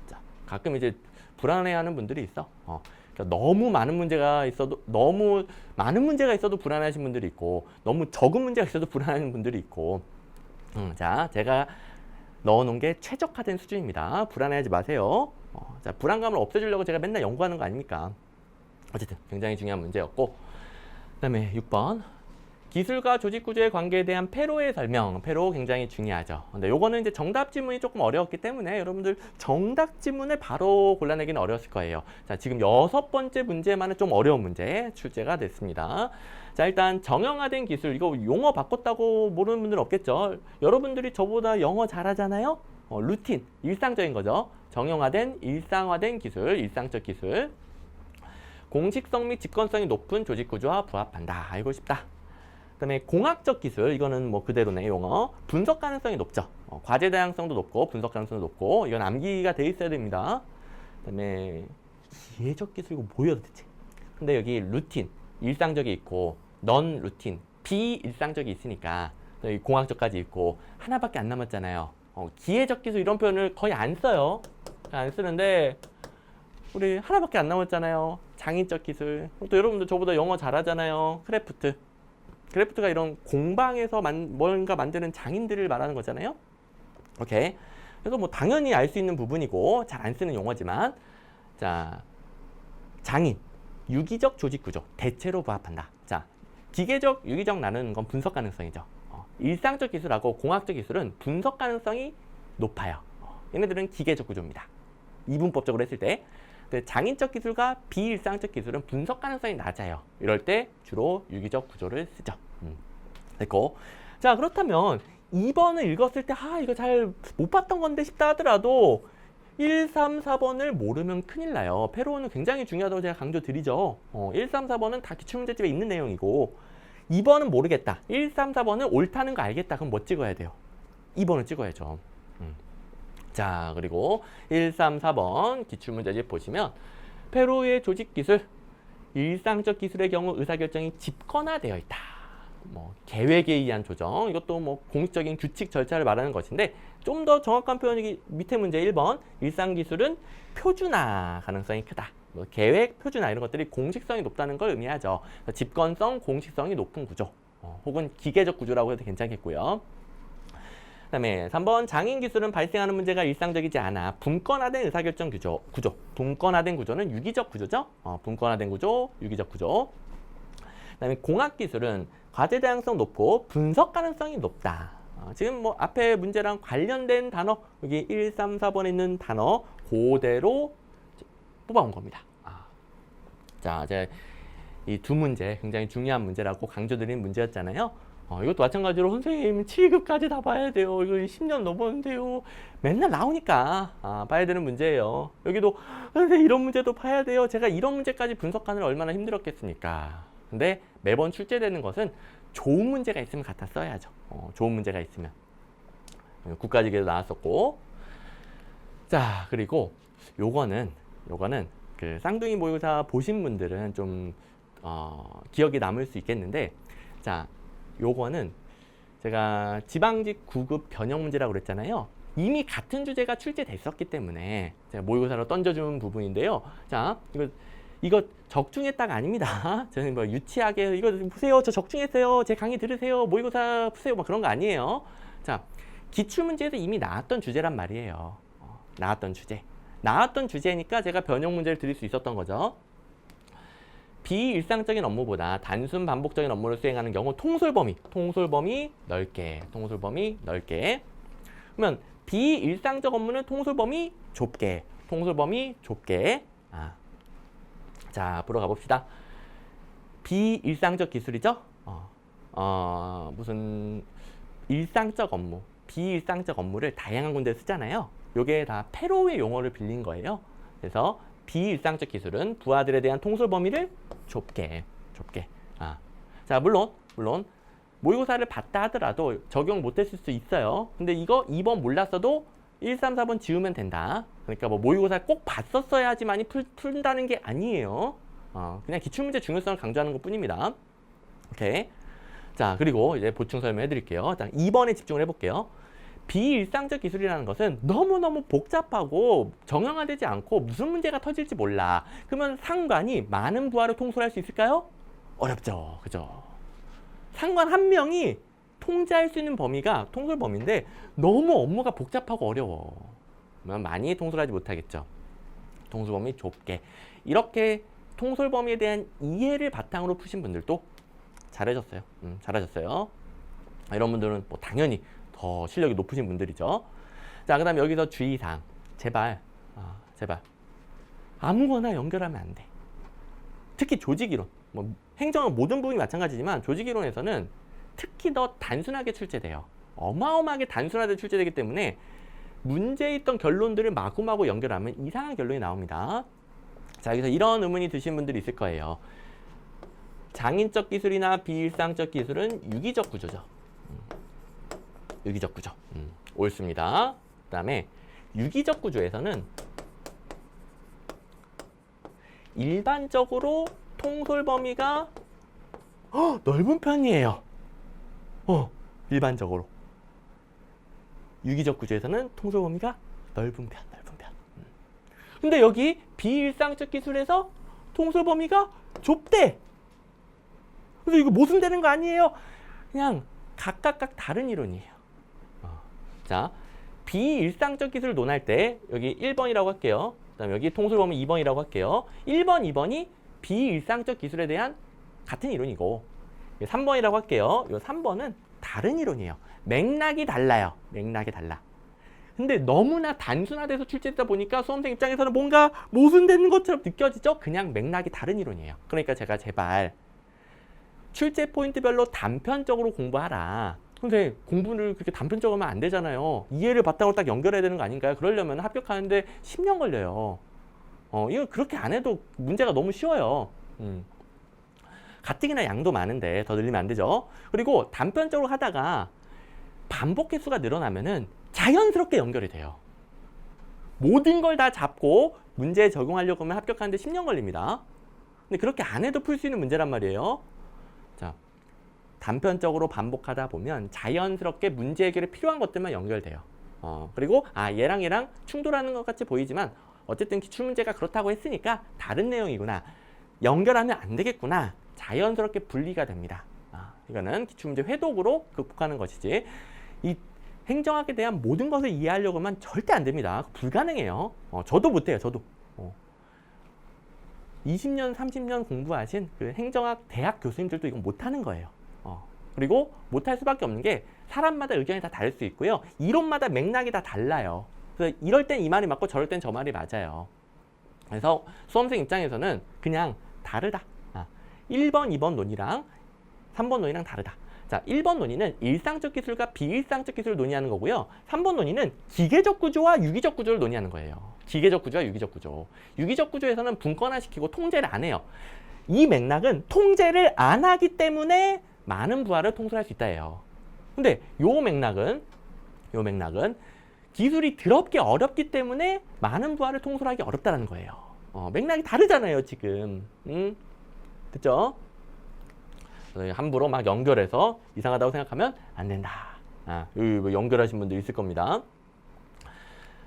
자, 가끔 이제 불안해하는 분들이 있어. 그러니까 너무 많은 문제가 있어도 불안하신 분들이 있고 너무 적은 문제가 있어도 불안하는 분들이 있고. 자, 제가 넣어놓은 게 최적화된 수준입니다. 불안해하지 마세요. 자, 불안감을 없애주려고 제가 맨날 연구하는 거 아닙니까? 어쨌든 굉장히 중요한 문제였고, 그다음에 6번 기술과 조직 구조의 관계에 대한 패로의 설명. 패로 굉장히 중요하죠. 근데 요거는 이제 정답 지문이 조금 어려웠기 때문에 여러분들 정답 지문을 바로 골라내기는 어려웠을 거예요. 자, 지금 6번째 문제만은 좀 어려운 문제 출제가 됐습니다. 자, 일단 정형화된 기술, 이거 용어 바꿨다고 모르는 분들은 없겠죠. 여러분들이 저보다 영어 잘하잖아요. 루틴, 일상적인 거죠. 정형화된, 일상화된 기술, 일상적 기술. 공식성 및 직관성이 높은 조직 구조와 부합한다. 알고 싶다. 그다음에 공학적 기술, 이거는 뭐 그대로네, 용어. 분석 가능성이 높죠. 과제 다양성도 높고 분석 가능성도 높고, 이건 암기가 돼 있어야 됩니다. 그다음에 기회적 기술, 이거 뭐예요 도대체? 근데 여기 루틴, 일상적이 있고 넌 루틴, 비일상적이 있으니까 여기 공학적까지 있고 하나밖에 안 남았잖아요. 기회적 기술 이런 표현을 거의 안 써요. 안 쓰는데 우리 하나밖에 안 남았잖아요. 장인적 기술. 또 여러분들 저보다 영어 잘하잖아요. 크래프트가 이런 공방에서 뭔가 만드는 장인들을 말하는 거잖아요. 오케이. 그래서 뭐 당연히 알 수 있는 부분이고 잘 안 쓰는 용어지만, 자, 장인, 유기적 조직 구조, 대체로 부합한다. 자, 기계적, 유기적 나누는 건 분석 가능성이죠. 일상적 기술하고 공학적 기술은 분석 가능성이 높아요. 얘네들은 기계적 구조입니다. 이분법적으로 했을 때. 장인적 기술과 비일상적 기술은 분석 가능성이 낮아요. 이럴 때 주로 유기적 구조를 쓰죠. 됐고. 자, 그렇다면 2번을 읽었을 때 이거 잘 못 봤던 건데 싶다 하더라도 1, 3, 4번을 모르면 큰일 나요. 패로는 굉장히 중요하다고 제가 강조드리죠. 1, 3, 4번은 다 기출문제집에 있는 내용이고 2번은 모르겠다. 1, 3, 4번은 옳다는 거 알겠다. 그럼 뭐 찍어야 돼요? 2번을 찍어야죠. 자, 그리고 1, 3, 4번 기출문제집 보시면 패로의 조직기술, 일상적 기술의 경우 의사결정이 집권화되어 있다. 뭐 계획에 의한 조정, 이것도 뭐 공식적인 규칙 절차를 말하는 것인데 좀 더 정확한 표현이 밑에 문제 1번 일상기술은 표준화 가능성이 크다. 뭐 계획, 표준화 이런 것들이 공식성이 높다는 걸 의미하죠. 집권성, 공식성이 높은 구조, 혹은 기계적 구조라고 해도 괜찮겠고요. 그다음에 3번 장인 기술은 발생하는 문제가 일상적이지 않아 분권화된 의사결정 구조. 분권화된 구조는 유기적 구조죠. 분권화된 구조, 유기적 구조. 그다음에 공학 기술은 과제 다양성 높고 분석 가능성이 높다. 지금 뭐 앞에 문제랑 관련된 단어, 여기 1, 3, 4번에 있는 단어 그대로 뽑아온 겁니다. 자, 이제 이 두 문제 굉장히 중요한 문제라고 강조드린 문제였잖아요. 이것도 마찬가지로 선생님 7급까지 다 봐야 돼요. 이거 10년 넘었는데요. 맨날 나오니까 봐야 되는 문제예요. 여기도 선생님 이런 문제도 봐야 돼요. 제가 이런 문제까지 분석하느라 얼마나 힘들었겠습니까. 근데 매번 출제되는 것은 좋은 문제가 있으면 갖다 써야죠. 좋은 문제가 있으면. 국가직에도 나왔었고. 자, 그리고 요거는 그 쌍둥이 모의고사 보신 분들은 좀 기억이 남을 수 있겠는데, 자, 요거는 제가 지방직 9급 변형 문제라고 그랬잖아요. 이미 같은 주제가 출제됐었기 때문에 제가 모의고사로 던져준 부분인데요. 자, 이거 적중했다가 아닙니다. 저는 뭐 유치하게 이거 보세요, 저 적중했어요, 제 강의 들으세요, 모의고사 푸세요, 뭐 그런 거 아니에요. 자, 기출문제에서 이미 나왔던 주제란 말이에요. 나왔던 주제니까 제가 변형 문제를 드릴 수 있었던 거죠. 비일상적인 업무보다 단순 반복적인 업무를 수행하는 경우 통솔범위 넓게. 그러면 비일상적 업무는 통솔범위 좁게. 자, 앞으로 가봅시다. 비일상적 기술이죠? 무슨 일상적 업무, 비일상적 업무를 다양한 군데 쓰잖아요. 요게 다 페로우의 용어를 빌린 거예요. 그래서 비일상적 기술은 부하들에 대한 통솔 범위를 좁게. 자, 물론 모의고사를 봤다 하더라도 적용 못했을 수 있어요. 근데 이거 2번 몰랐어도 1, 3, 4번 지우면 된다. 그러니까 뭐 모의고사 꼭 봤었어야지만이 푼다는 게 아니에요. 그냥 기출문제 중요성을 강조하는 것 뿐입니다. 오케이. 자, 그리고 이제 보충 설명해 드릴게요. 2번에 집중을 해볼게요. 비일상적 기술이라는 것은 너무너무 복잡하고 정형화되지 않고 무슨 문제가 터질지 몰라. 그러면 상관이 많은 부하를 통솔할 수 있을까요? 어렵죠. 그죠? 상관 한 명이 통제할 수 있는 범위가 통솔 범위인데 너무 업무가 복잡하고 어려워. 그러면 많이 통솔하지 못하겠죠. 통솔 범위 좁게. 이렇게 통솔 범위에 대한 이해를 바탕으로 푸신 분들도 잘하셨어요. 이런 분들은 뭐 당연히 더 실력이 높으신 분들이죠. 자, 그 다음에 여기서 주의사항. 제발 아무거나 연결하면 안 돼. 특히 조직이론. 뭐 행정은 모든 부분이 마찬가지지만 조직이론에서는 특히 더 단순하게 출제돼요. 어마어마하게 단순하게 출제되기 때문에 문제에 있던 결론들을 마구마구 연결하면 이상한 결론이 나옵니다. 자, 여기서 이런 의문이 드신 분들이 있을 거예요. 장인적 기술이나 비일상적 기술은 유기적 구조죠. 유기적 구조. 옳습니다. 그 다음에 유기적 구조에서는 일반적으로 통솔 범위가 넓은 편이에요. 일반적으로. 유기적 구조에서는 통솔 범위가 넓은 편. 근데 여기 비일상적 기술에서 통솔 범위가 좁대. 그래서 이거 모순되는 거 아니에요? 그냥 각각 다른 이론이에요. 자, 비일상적 기술을 논할 때 여기 1번이라고 할게요. 그다음에 여기 통솔 범위 2번이라고 할게요. 1번, 2번이 비일상적 기술에 대한 같은 이론이고 3번이라고 할게요. 이 3번은 다른 이론이에요. 맥락이 달라요. 근데 너무나 단순화돼서 출제되다 보니까 수험생 입장에서는 뭔가 모순되는 것처럼 느껴지죠? 그냥 맥락이 다른 이론이에요. 그러니까 제가 제발 출제 포인트별로 단편적으로 공부하라. 근데 공부를 그렇게 단편적으로 하면 안 되잖아요. 이해를 바탕으로 딱 연결해야 되는 거 아닌가요? 그러려면 합격하는데 10년 걸려요. 이거 그렇게 안 해도 문제가 너무 쉬워요. 가뜩이나 양도 많은데 더 늘리면 안 되죠. 그리고 단편적으로 하다가 반복 횟수가 늘어나면은 자연스럽게 연결이 돼요. 모든 걸 다 잡고 문제에 적용하려고 하면 합격하는데 10년 걸립니다. 근데 그렇게 안 해도 풀 수 있는 문제란 말이에요. 자, 단편적으로 반복하다 보면 자연스럽게 문제 해결에 필요한 것들만 연결돼요. 그리고 얘랑 충돌하는 것 같이 보이지만 어쨌든 기출문제가 그렇다고 했으니까 다른 내용이구나. 연결하면 안 되겠구나. 자연스럽게 분리가 됩니다. 이거는 기출문제 회독으로 극복하는 것이지 이 행정학에 대한 모든 것을 이해하려고 하면 절대 안 됩니다. 불가능해요. 저도 못해요. 저도. 20년, 30년 공부하신 그 행정학 대학 교수님들도 이건 못하는 거예요. 그리고 못할 수밖에 없는 게 사람마다 의견이 다 다를 수 있고요. 이론마다 맥락이 다 달라요. 그래서 이럴 땐 이 말이 맞고 저럴 땐 저 말이 맞아요. 그래서 수험생 입장에서는 그냥 다르다. 1번, 2번 논의랑 3번 논의랑 다르다. 자, 1번 논의는 일상적 기술과 비일상적 기술을 논의하는 거고요. 3번 논의는 기계적 구조와 유기적 구조를 논의하는 거예요. 기계적 구조와 유기적 구조. 유기적 구조에서는 분권화시키고 통제를 안 해요. 이 맥락은 통제를 안 하기 때문에 많은 부하를 통솔할 수 있다예요. 근데 요 맥락은 기술이 더럽게 어렵기 때문에 많은 부하를 통솔하기 어렵다는 거예요. 맥락이 다르잖아요, 지금. 됐죠? 함부로 막 연결해서 이상하다고 생각하면 안 된다. 여기 연결하신 분들 있을 겁니다.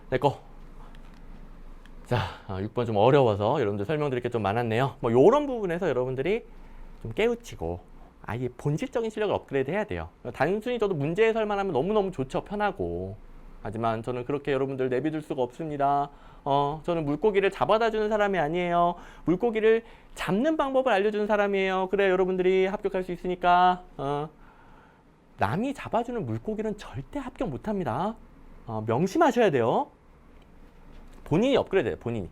됐고. 자, 6번 좀 어려워서 여러분들 설명드릴 게 좀 많았네요. 뭐 요런 부분에서 여러분들이 좀 깨우치고 아예 본질적인 실력을 업그레이드 해야 돼요. 단순히 저도 문제 해설만 하면 너무너무 좋죠. 편하고. 하지만 저는 그렇게 여러분들 내비둘 수가 없습니다. 저는 물고기를 잡아다 주는 사람이 아니에요. 물고기를 잡는 방법을 알려주는 사람이에요. 그래 여러분들이 합격할 수 있으니까 남이 잡아주는 물고기는 절대 합격 못합니다. 명심하셔야 돼요. 본인이 업그레이드 해요. 본인이.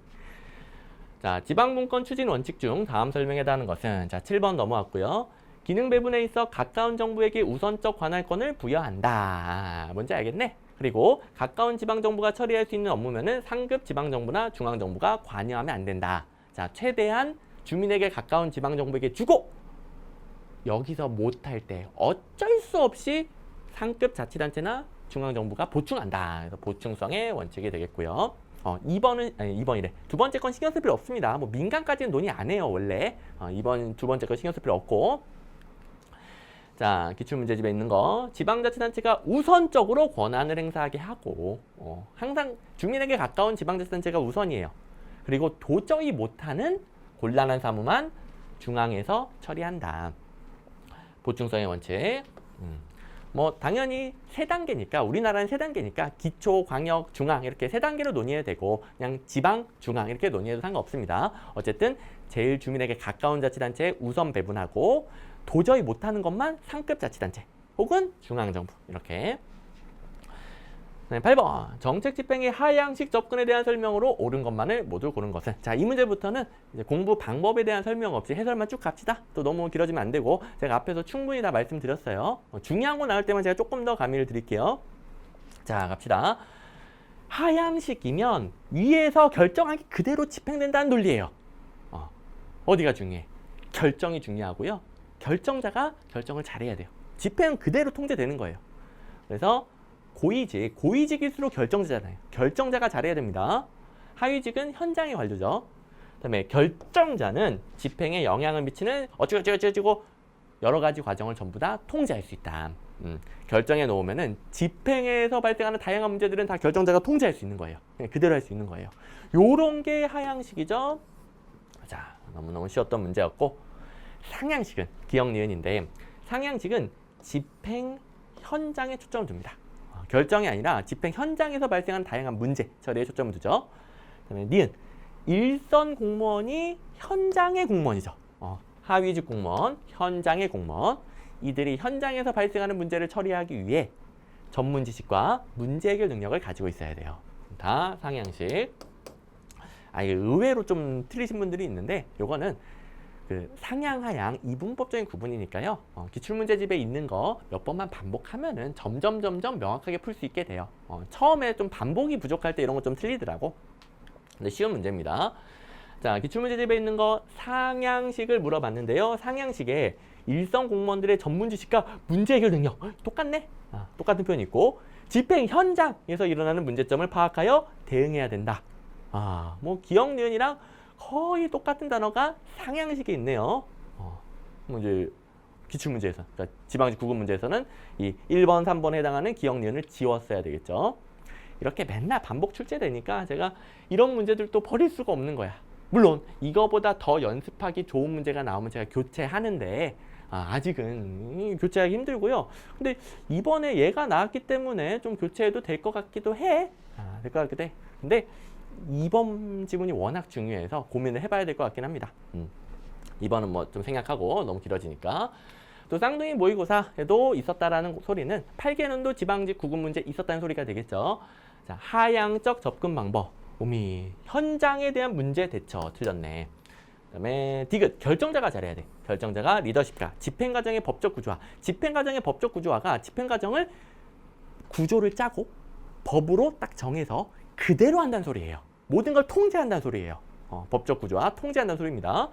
자, 지방분권 추진 원칙 중 다음 설명에 해당하는 것은 자 7번 넘어왔고요. 기능 배분에 있어 가까운 정부에게 우선적 관할권을 부여한다. 뭔지 알겠네? 그리고 가까운 지방정부가 처리할 수 있는 업무면은 상급 지방정부나 중앙정부가 관여하면 안 된다. 자, 최대한 주민에게 가까운 지방정부에게 주고 여기서 못할 때 어쩔 수 없이 상급 자치단체나 중앙정부가 보충한다. 그래서 보충성의 원칙이 되겠고요. 2번이래. 두 번째 건 신경 쓸 필요 없습니다. 뭐 민간까지는 논의 안 해요, 원래. 두 번째 거 신경 쓸 필요 없고. 자, 기출문제집에 있는 거. 지방자치단체가 우선적으로 권한을 행사하게 하고, 항상 주민에게 가까운 지방자치단체가 우선이에요. 그리고 도저히 못하는 곤란한 사무만 중앙에서 처리한다. 보충성의 원칙. 뭐 당연히 세 단계니까 우리나라는 세 단계니까 기초, 광역, 중앙 이렇게 세 단계로 논의해도 되고 그냥 지방, 중앙 이렇게 논의해도 상관없습니다. 어쨌든 제일 주민에게 가까운 자치단체에 우선 배분하고 도저히 못하는 것만 상급 자치단체 혹은 중앙정부 이렇게. 네, 8번 정책 집행의 하향식 접근에 대한 설명으로 옳은 것만을 모두 고른 것은. 자, 이 문제부터는 이제 공부 방법에 대한 설명 없이 해설만 쭉 갑시다. 또 너무 길어지면 안 되고 제가 앞에서 충분히 다 말씀드렸어요. 중요한 거 나올 때만 제가 조금 더 가미를 드릴게요. 자, 갑시다. 하향식이면 위에서 결정하기 그대로 집행된다는 논리예요. 어디가 중요해? 결정이 중요하고요. 결정자가 결정을 잘해야 돼요. 집행은 그대로 통제되는 거예요. 그래서 고위직일수록 결정자잖아요. 결정자가 잘해야 됩니다. 하위직은 현장의 관료죠. 그다음에 결정자는 집행에 영향을 미치는 어쩌고 여러 가지 과정을 전부 다 통제할 수 있다. 결정해 놓으면은 집행에서 발생하는 다양한 문제들은 다 결정자가 통제할 수 있는 거예요. 그냥 그대로 할 수 있는 거예요. 요런 게 하향식이죠. 자, 너무너무 쉬웠던 문제였고 상향식은 기억 니은인데 상향식은 집행 현장에 초점을 둡니다. 결정이 아니라 집행 현장에서 발생하는 다양한 문제 처리에 초점을 두죠. 그다음에 니은 일선 공무원이 현장의 공무원이죠. 하위직 공무원, 현장의 공무원. 이들이 현장에서 발생하는 문제를 처리하기 위해 전문 지식과 문제 해결 능력을 가지고 있어야 돼요. 다 상향식. 이게 의외로 좀 틀리신 분들이 있는데 요거는 그 상향, 하향 이분법적인 구분이니까요. 기출문제집에 있는 거 몇 번만 반복하면은 점점 명확하게 풀 수 있게 돼요. 처음에 좀 반복이 부족할 때 이런 거 좀 틀리더라고. 근데 쉬운 문제입니다. 자, 기출문제집에 있는 거 상향식을 물어봤는데요. 상향식에 일선 공무원들의 전문 지식과 문제 해결 능력 똑같네. 똑같은 표현이 있고 집행 현장에서 일어나는 문제점을 파악하여 대응해야 된다. 뭐 기억 니은이랑 거의 똑같은 단어가 상향식에 있네요. 뭐 이제 기출문제에서, 그러니까 지방직 구급 문제에서는 이 1번, 3번에 해당하는 기억 니은을 지웠어야 되겠죠. 이렇게 맨날 반복 출제되니까 제가 이런 문제들도 버릴 수가 없는 거야. 물론 이거보다 더 연습하기 좋은 문제가 나오면 제가 교체하는데 아직은 교체하기 힘들고요. 근데 이번에 얘가 나왔기 때문에 좀 교체해도 될 것 같기도 해. 될 것 같기도 해. 근데 이번 지문이 워낙 중요해서 고민을 해봐야 될 것 같긴 합니다. 이번은 뭐 좀 생략하고 너무 길어지니까. 또 쌍둥이 모의고사에도 있었다라는 소리는 8개년도 지방직 구급 문제 있었다는 소리가 되겠죠. 자, 하향적 접근 방법. 현장에 대한 문제 대처 틀렸네. 그다음에 디귿 결정자가 잘해야 돼. 결정자가 리더십과 집행 과정의 법적 구조화. 집행 과정의 법적 구조화가 집행 과정을 구조를 짜고 법으로 딱 정해서 그대로 한다는 소리예요. 모든 걸 통제한다는 소리예요. 법적 구조화 통제한다는 소리입니다.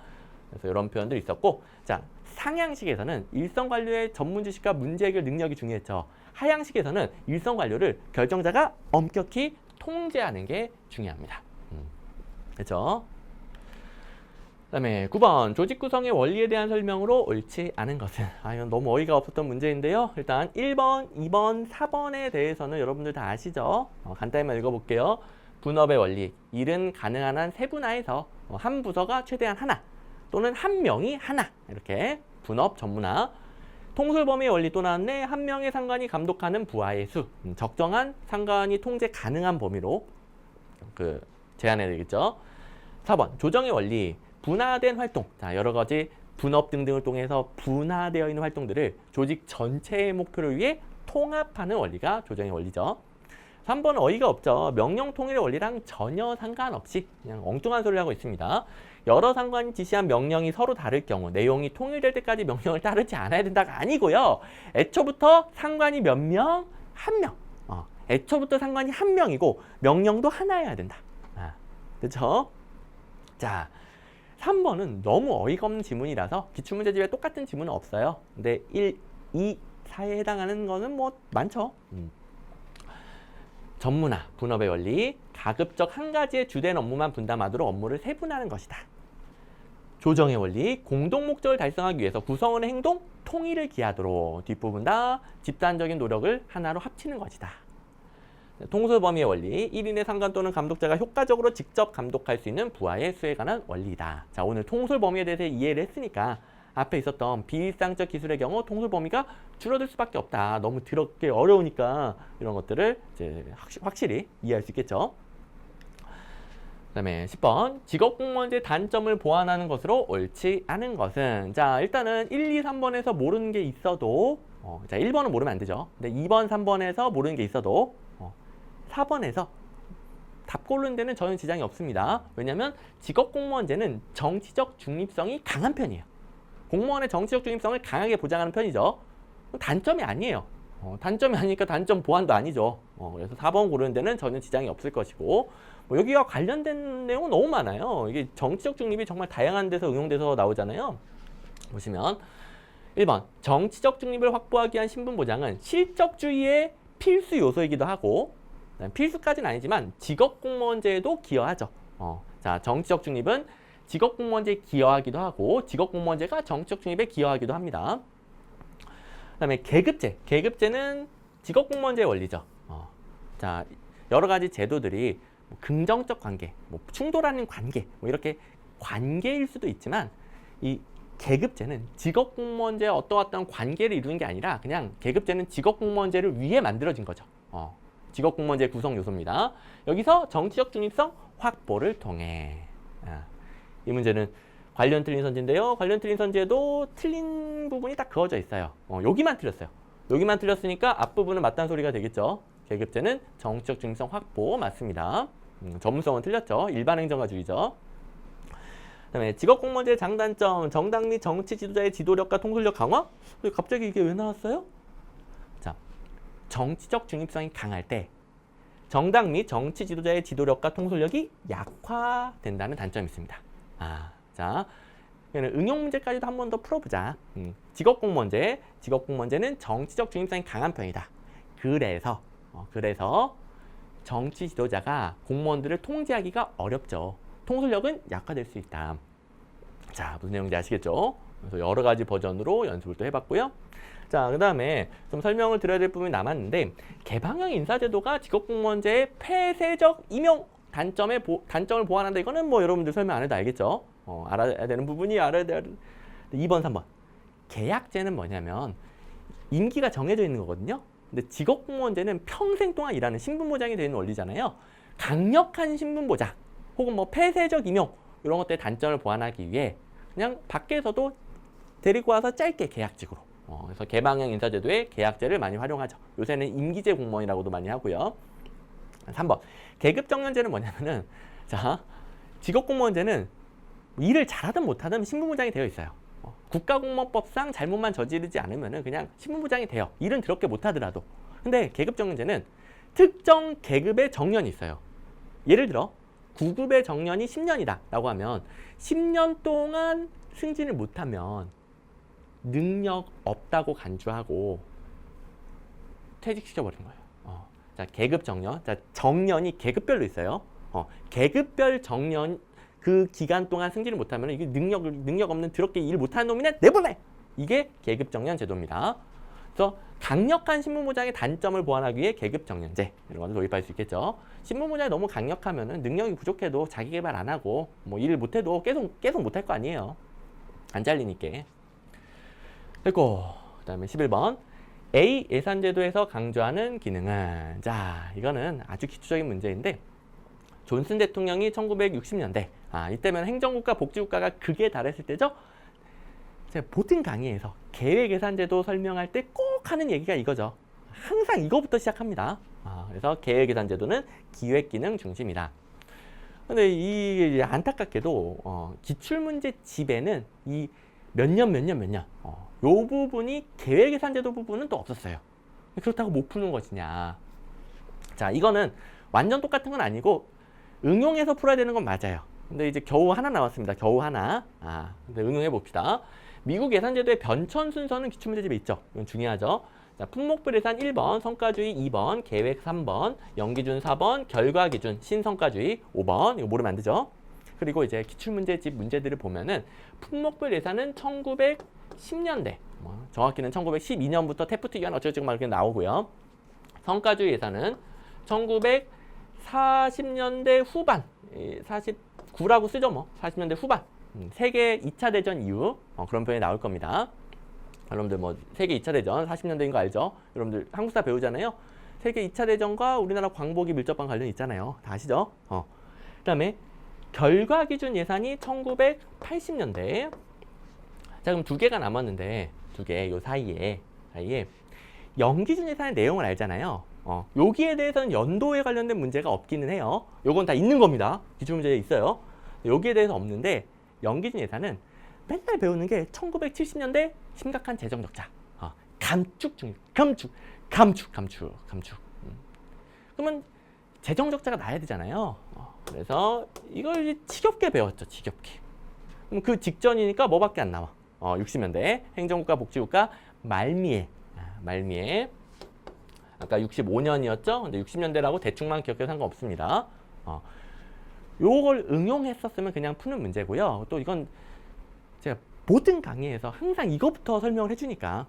그래서 이런 표현들이 있었고, 자, 상향식에서는 일선 관료의 전문 지식과 문제 해결 능력이 중요했죠. 하향식에서는 일선 관료를 결정자가 엄격히 통제하는 게 중요합니다. 그렇죠? 그다음에 9번 조직 구성의 원리에 대한 설명으로 옳지 않은 것은. 이건 너무 어이가 없었던 문제인데요. 일단 1번, 2번, 4번에 대해서는 여러분들 다 아시죠? 간단히만 읽어볼게요. 분업의 원리. 일은 가능한 한 세분화해서 한 부서가 최대한 하나 또는 한 명이 하나 이렇게 분업 전문화. 통솔 범위의 원리 또 나왔네. 한 명의 상관이 감독하는 부하의 수. 적정한 상관이 통제 가능한 범위로 제한해야 되겠죠. 4번 조정의 원리. 분화된 활동. 자, 여러 가지 분업 등등을 통해서 분화되어 있는 활동들을 조직 전체의 목표를 위해 통합하는 원리가 조정의 원리죠. 3번 어이가 없죠. 명령 통일의 원리랑 전혀 상관없이 그냥 엉뚱한 소리를 하고 있습니다. 여러 상관이 지시한 명령이 서로 다를 경우 내용이 통일될 때까지 명령을 따르지 않아야 된다가 아니고요. 애초부터 상관이 몇 명? 한 명. 애초부터 상관이 한 명이고 명령도 하나여야 된다. 그렇죠? 자, 3번은 너무 어이가 없는 지문이라서 기출문제집에 똑같은 지문은 없어요. 근데 1, 2, 4에 해당하는 거는 뭐 많죠. 전문화, 분업의 원리, 가급적 한 가지의 주된 업무만 분담하도록 업무를 세분화하는 것이다. 조정의 원리, 공동 목적을 달성하기 위해서 구성원의 행동, 통일을 기하도록 뒷부분 다 집단적인 노력을 하나로 합치는 것이다. 통솔 범위의 원리, 1인의 상관 또는 감독자가 효과적으로 직접 감독할 수 있는 부하의 수에 관한 원리다. 자, 오늘 통솔 범위에 대해서 이해를 했으니까 앞에 있었던 비일상적 기술의 경우 통솔 범위가 줄어들 수밖에 없다. 너무 더럽게 어려우니까 이런 것들을 이제 확실히 이해할 수 있겠죠. 그다음에 10번 직업공무원제 단점을 보완하는 것으로 옳지 않은 것은 자 일단은 1, 2, 3번에서 모르는 게 있어도 자 1번은 모르면 안 되죠. 근데 2번, 3번에서 모르는 게 있어도 4번에서 답 고르는 데는 전혀 지장이 없습니다. 왜냐하면 직업공무원제는 정치적 중립성이 강한 편이에요. 공무원의 정치적 중립성을 강하게 보장하는 편이죠. 단점이 아니에요. 단점이 아니니까 단점 보완도 아니죠. 그래서 4번 고르는 데는 전혀 지장이 없을 것이고 여기와 관련된 내용은 너무 많아요. 이게 정치적 중립이 정말 다양한 데서 응용돼서 나오잖아요. 보시면 1번 정치적 중립을 확보하기 위한 신분보장은 실적주의의 필수 요소이기도 하고 필수까지는 아니지만 직업공무원제에도 기여하죠. 자, 정치적 중립은 직업공무원제에 기여하기도 하고 직업공무원제가 정치적 중립에 기여하기도 합니다. 그다음에 계급제. 계급제는 직업공무원제의 원리죠. 자, 여러 가지 제도들이 긍정적 관계, 충돌하는 관계, 이렇게 관계일 수도 있지만 이 계급제는 직업공무원제와 어떠한 관계를 이루는 게 아니라 그냥 계급제는 직업공무원제를 위해 만들어진 거죠. 직업공무원제 구성 요소입니다. 여기서 정치적 중립성 확보를 통해 이 문제는 관련 틀린 선지인데요. 관련 틀린 선지에도 틀린 부분이 딱 그어져 있어요. 여기만 틀렸어요. 여기만 틀렸으니까 앞부분은 맞다는 소리가 되겠죠. 계급제는 정치적 중립성 확보 맞습니다. 전문성은 틀렸죠. 일반행정가주의죠. 그다음에 직업공무원제의 장단점, 정당 및 정치 지도자의 지도력과 통솔력 강화? 갑자기 이게 왜 나왔어요? 자, 정치적 중립성이 강할 때 정당 및 정치 지도자의 지도력과 통솔력이 약화된다는 단점이 있습니다. 자, 응용 문제까지도 한 번 더 풀어보자. 직업공무원제는 정치적 중립성이 강한 편이다. 그래서 정치 지도자가 공무원들을 통제하기가 어렵죠. 통솔력은 약화될 수 있다. 자, 무슨 내용인지 아시겠죠? 그래서 여러 가지 버전으로 연습을 또 해봤고요. 자, 그 다음에 좀 설명을 드려야 될 부분이 남았는데 개방형 인사제도가 직업공무원제의 폐쇄적 임용 단점을 보완한다. 이거는 뭐 여러분들 설명 안 해도 알겠죠? 알아야 되는 부분이 알아야 돼. 2번, 3번. 계약제는 뭐냐면 임기가 정해져 있는 거거든요. 근데 직업공무원제는 평생 동안 일하는 신분보장이 되는 원리잖아요. 강력한 신분보장 혹은 뭐 폐쇄적 임용 이런 것들의 단점을 보완하기 위해 그냥 밖에서도 데리고 와서 짧게 계약직으로 그래서 개방형 인사제도의 계약제를 많이 활용하죠. 요새는 임기제 공무원이라고도 많이 하고요. 3번 계급정년제는 뭐냐면은 자 직업공무원제는 일을 잘하든 못하든 신분보장이 되어 있어요. 국가공무원법상 잘못만 저지르지 않으면은 그냥 신분보장이 돼요. 일은 그렇게 못하더라도. 근데 계급정년제는 특정 계급의 정년이 있어요. 예를 들어 9급의 정년이 10년이다 라고 하면 10년 동안 승진을 못하면 능력 없다고 간주하고 퇴직시켜버리는 거예요. 자, 계급 정년. 자, 정년이 계급별로 있어요. 계급별 정년 그 기간 동안 승진을 못하면 이게 능력 없는 더럽게 일 못하는 놈이네 내보내. 이게 계급 정년 제도입니다. 그래서 강력한 신분보장의 단점을 보완하기 위해 계급 정년제 이런 것을 도입할 수 있겠죠. 신분보장이 너무 강력하면은 능력이 부족해도 자기 개발 안 하고 뭐 일을 못해도 계속 못할 거 아니에요. 안 잘리니까. 그리고 그다음에 11번. A 예산제도에서 강조하는 기능은, 자, 이거는 아주 기초적인 문제인데, 존슨 대통령이 1960년대, 이때면 행정국가 복지국가가 극에 달했을 때죠. 제가 모든 강의에서 계획 예산제도 설명할 때 꼭 하는 얘기가 이거죠. 항상 이거부터 시작합니다. 그래서 계획 예산제도는 기획기능 중심이다. 근데 이 안타깝게도 기출문제 집에는 이 몇 년 요 부분이 계획예산제도 부분은 또 없었어요. 그렇다고 못 푸는 것이냐. 자, 이거는 완전 똑같은 건 아니고 응용해서 풀어야 되는 건 맞아요. 근데 이제 겨우 하나 나왔습니다. 겨우 하나. 근데 응용해 봅시다. 미국 예산제도의 변천 순서는 기출문제집에 있죠. 이건 중요하죠. 자, 품목별 예산 1번, 성과주의 2번, 계획 3번, 연기준 4번, 결과기준, 신성과주의 5번. 이거 모르면 안 되죠. 그리고 이제 기출문제집 문제들을 보면은 품목별 예산은 1910년대, 정확히는 1912년부터 테프트 기간 어쩌고저쩌고 막 이렇게 나오고요. 성과주의 예산은 1940년대 후반, 49라고 쓰죠 뭐. 40년대 후반, 세계 2차 대전 이후 그런 표현이 나올 겁니다. 여러분들 뭐 세계 2차 대전 40년대인 거 알죠? 여러분들 한국사 배우잖아요. 세계 2차 대전과 우리나라 광복이 밀접한 관련이 있잖아요. 다 아시죠? 그다음에 결과기준 예산이 1980년대. 자, 그럼 두 개가 남았는데, 두 개, 요 사이에 연기준 예산의 내용을 알잖아요. 여기에 대해서는 연도에 관련된 문제가 없기는 해요. 요건 다 있는 겁니다. 기출문제에 있어요. 여기에 대해서 없는데, 연기준 예산은 맨날 배우는 게 1970년대 심각한 재정 적자. 감축 중, 감축. 그러면 재정 적자가 나야 되잖아요. 그래서 이걸 지겹게 배웠죠. 지겹게. 그럼 그 직전이니까 뭐밖에 안 나와. 60년대 행정국가 복지국가 말미에. 아까 65년이었죠. 근데 60년대라고 대충만 기억해도 상관없습니다. 요걸 응용했었으면 그냥 푸는 문제고요. 또 이건 제가 모든 강의에서 항상 이것부터 설명을 해주니까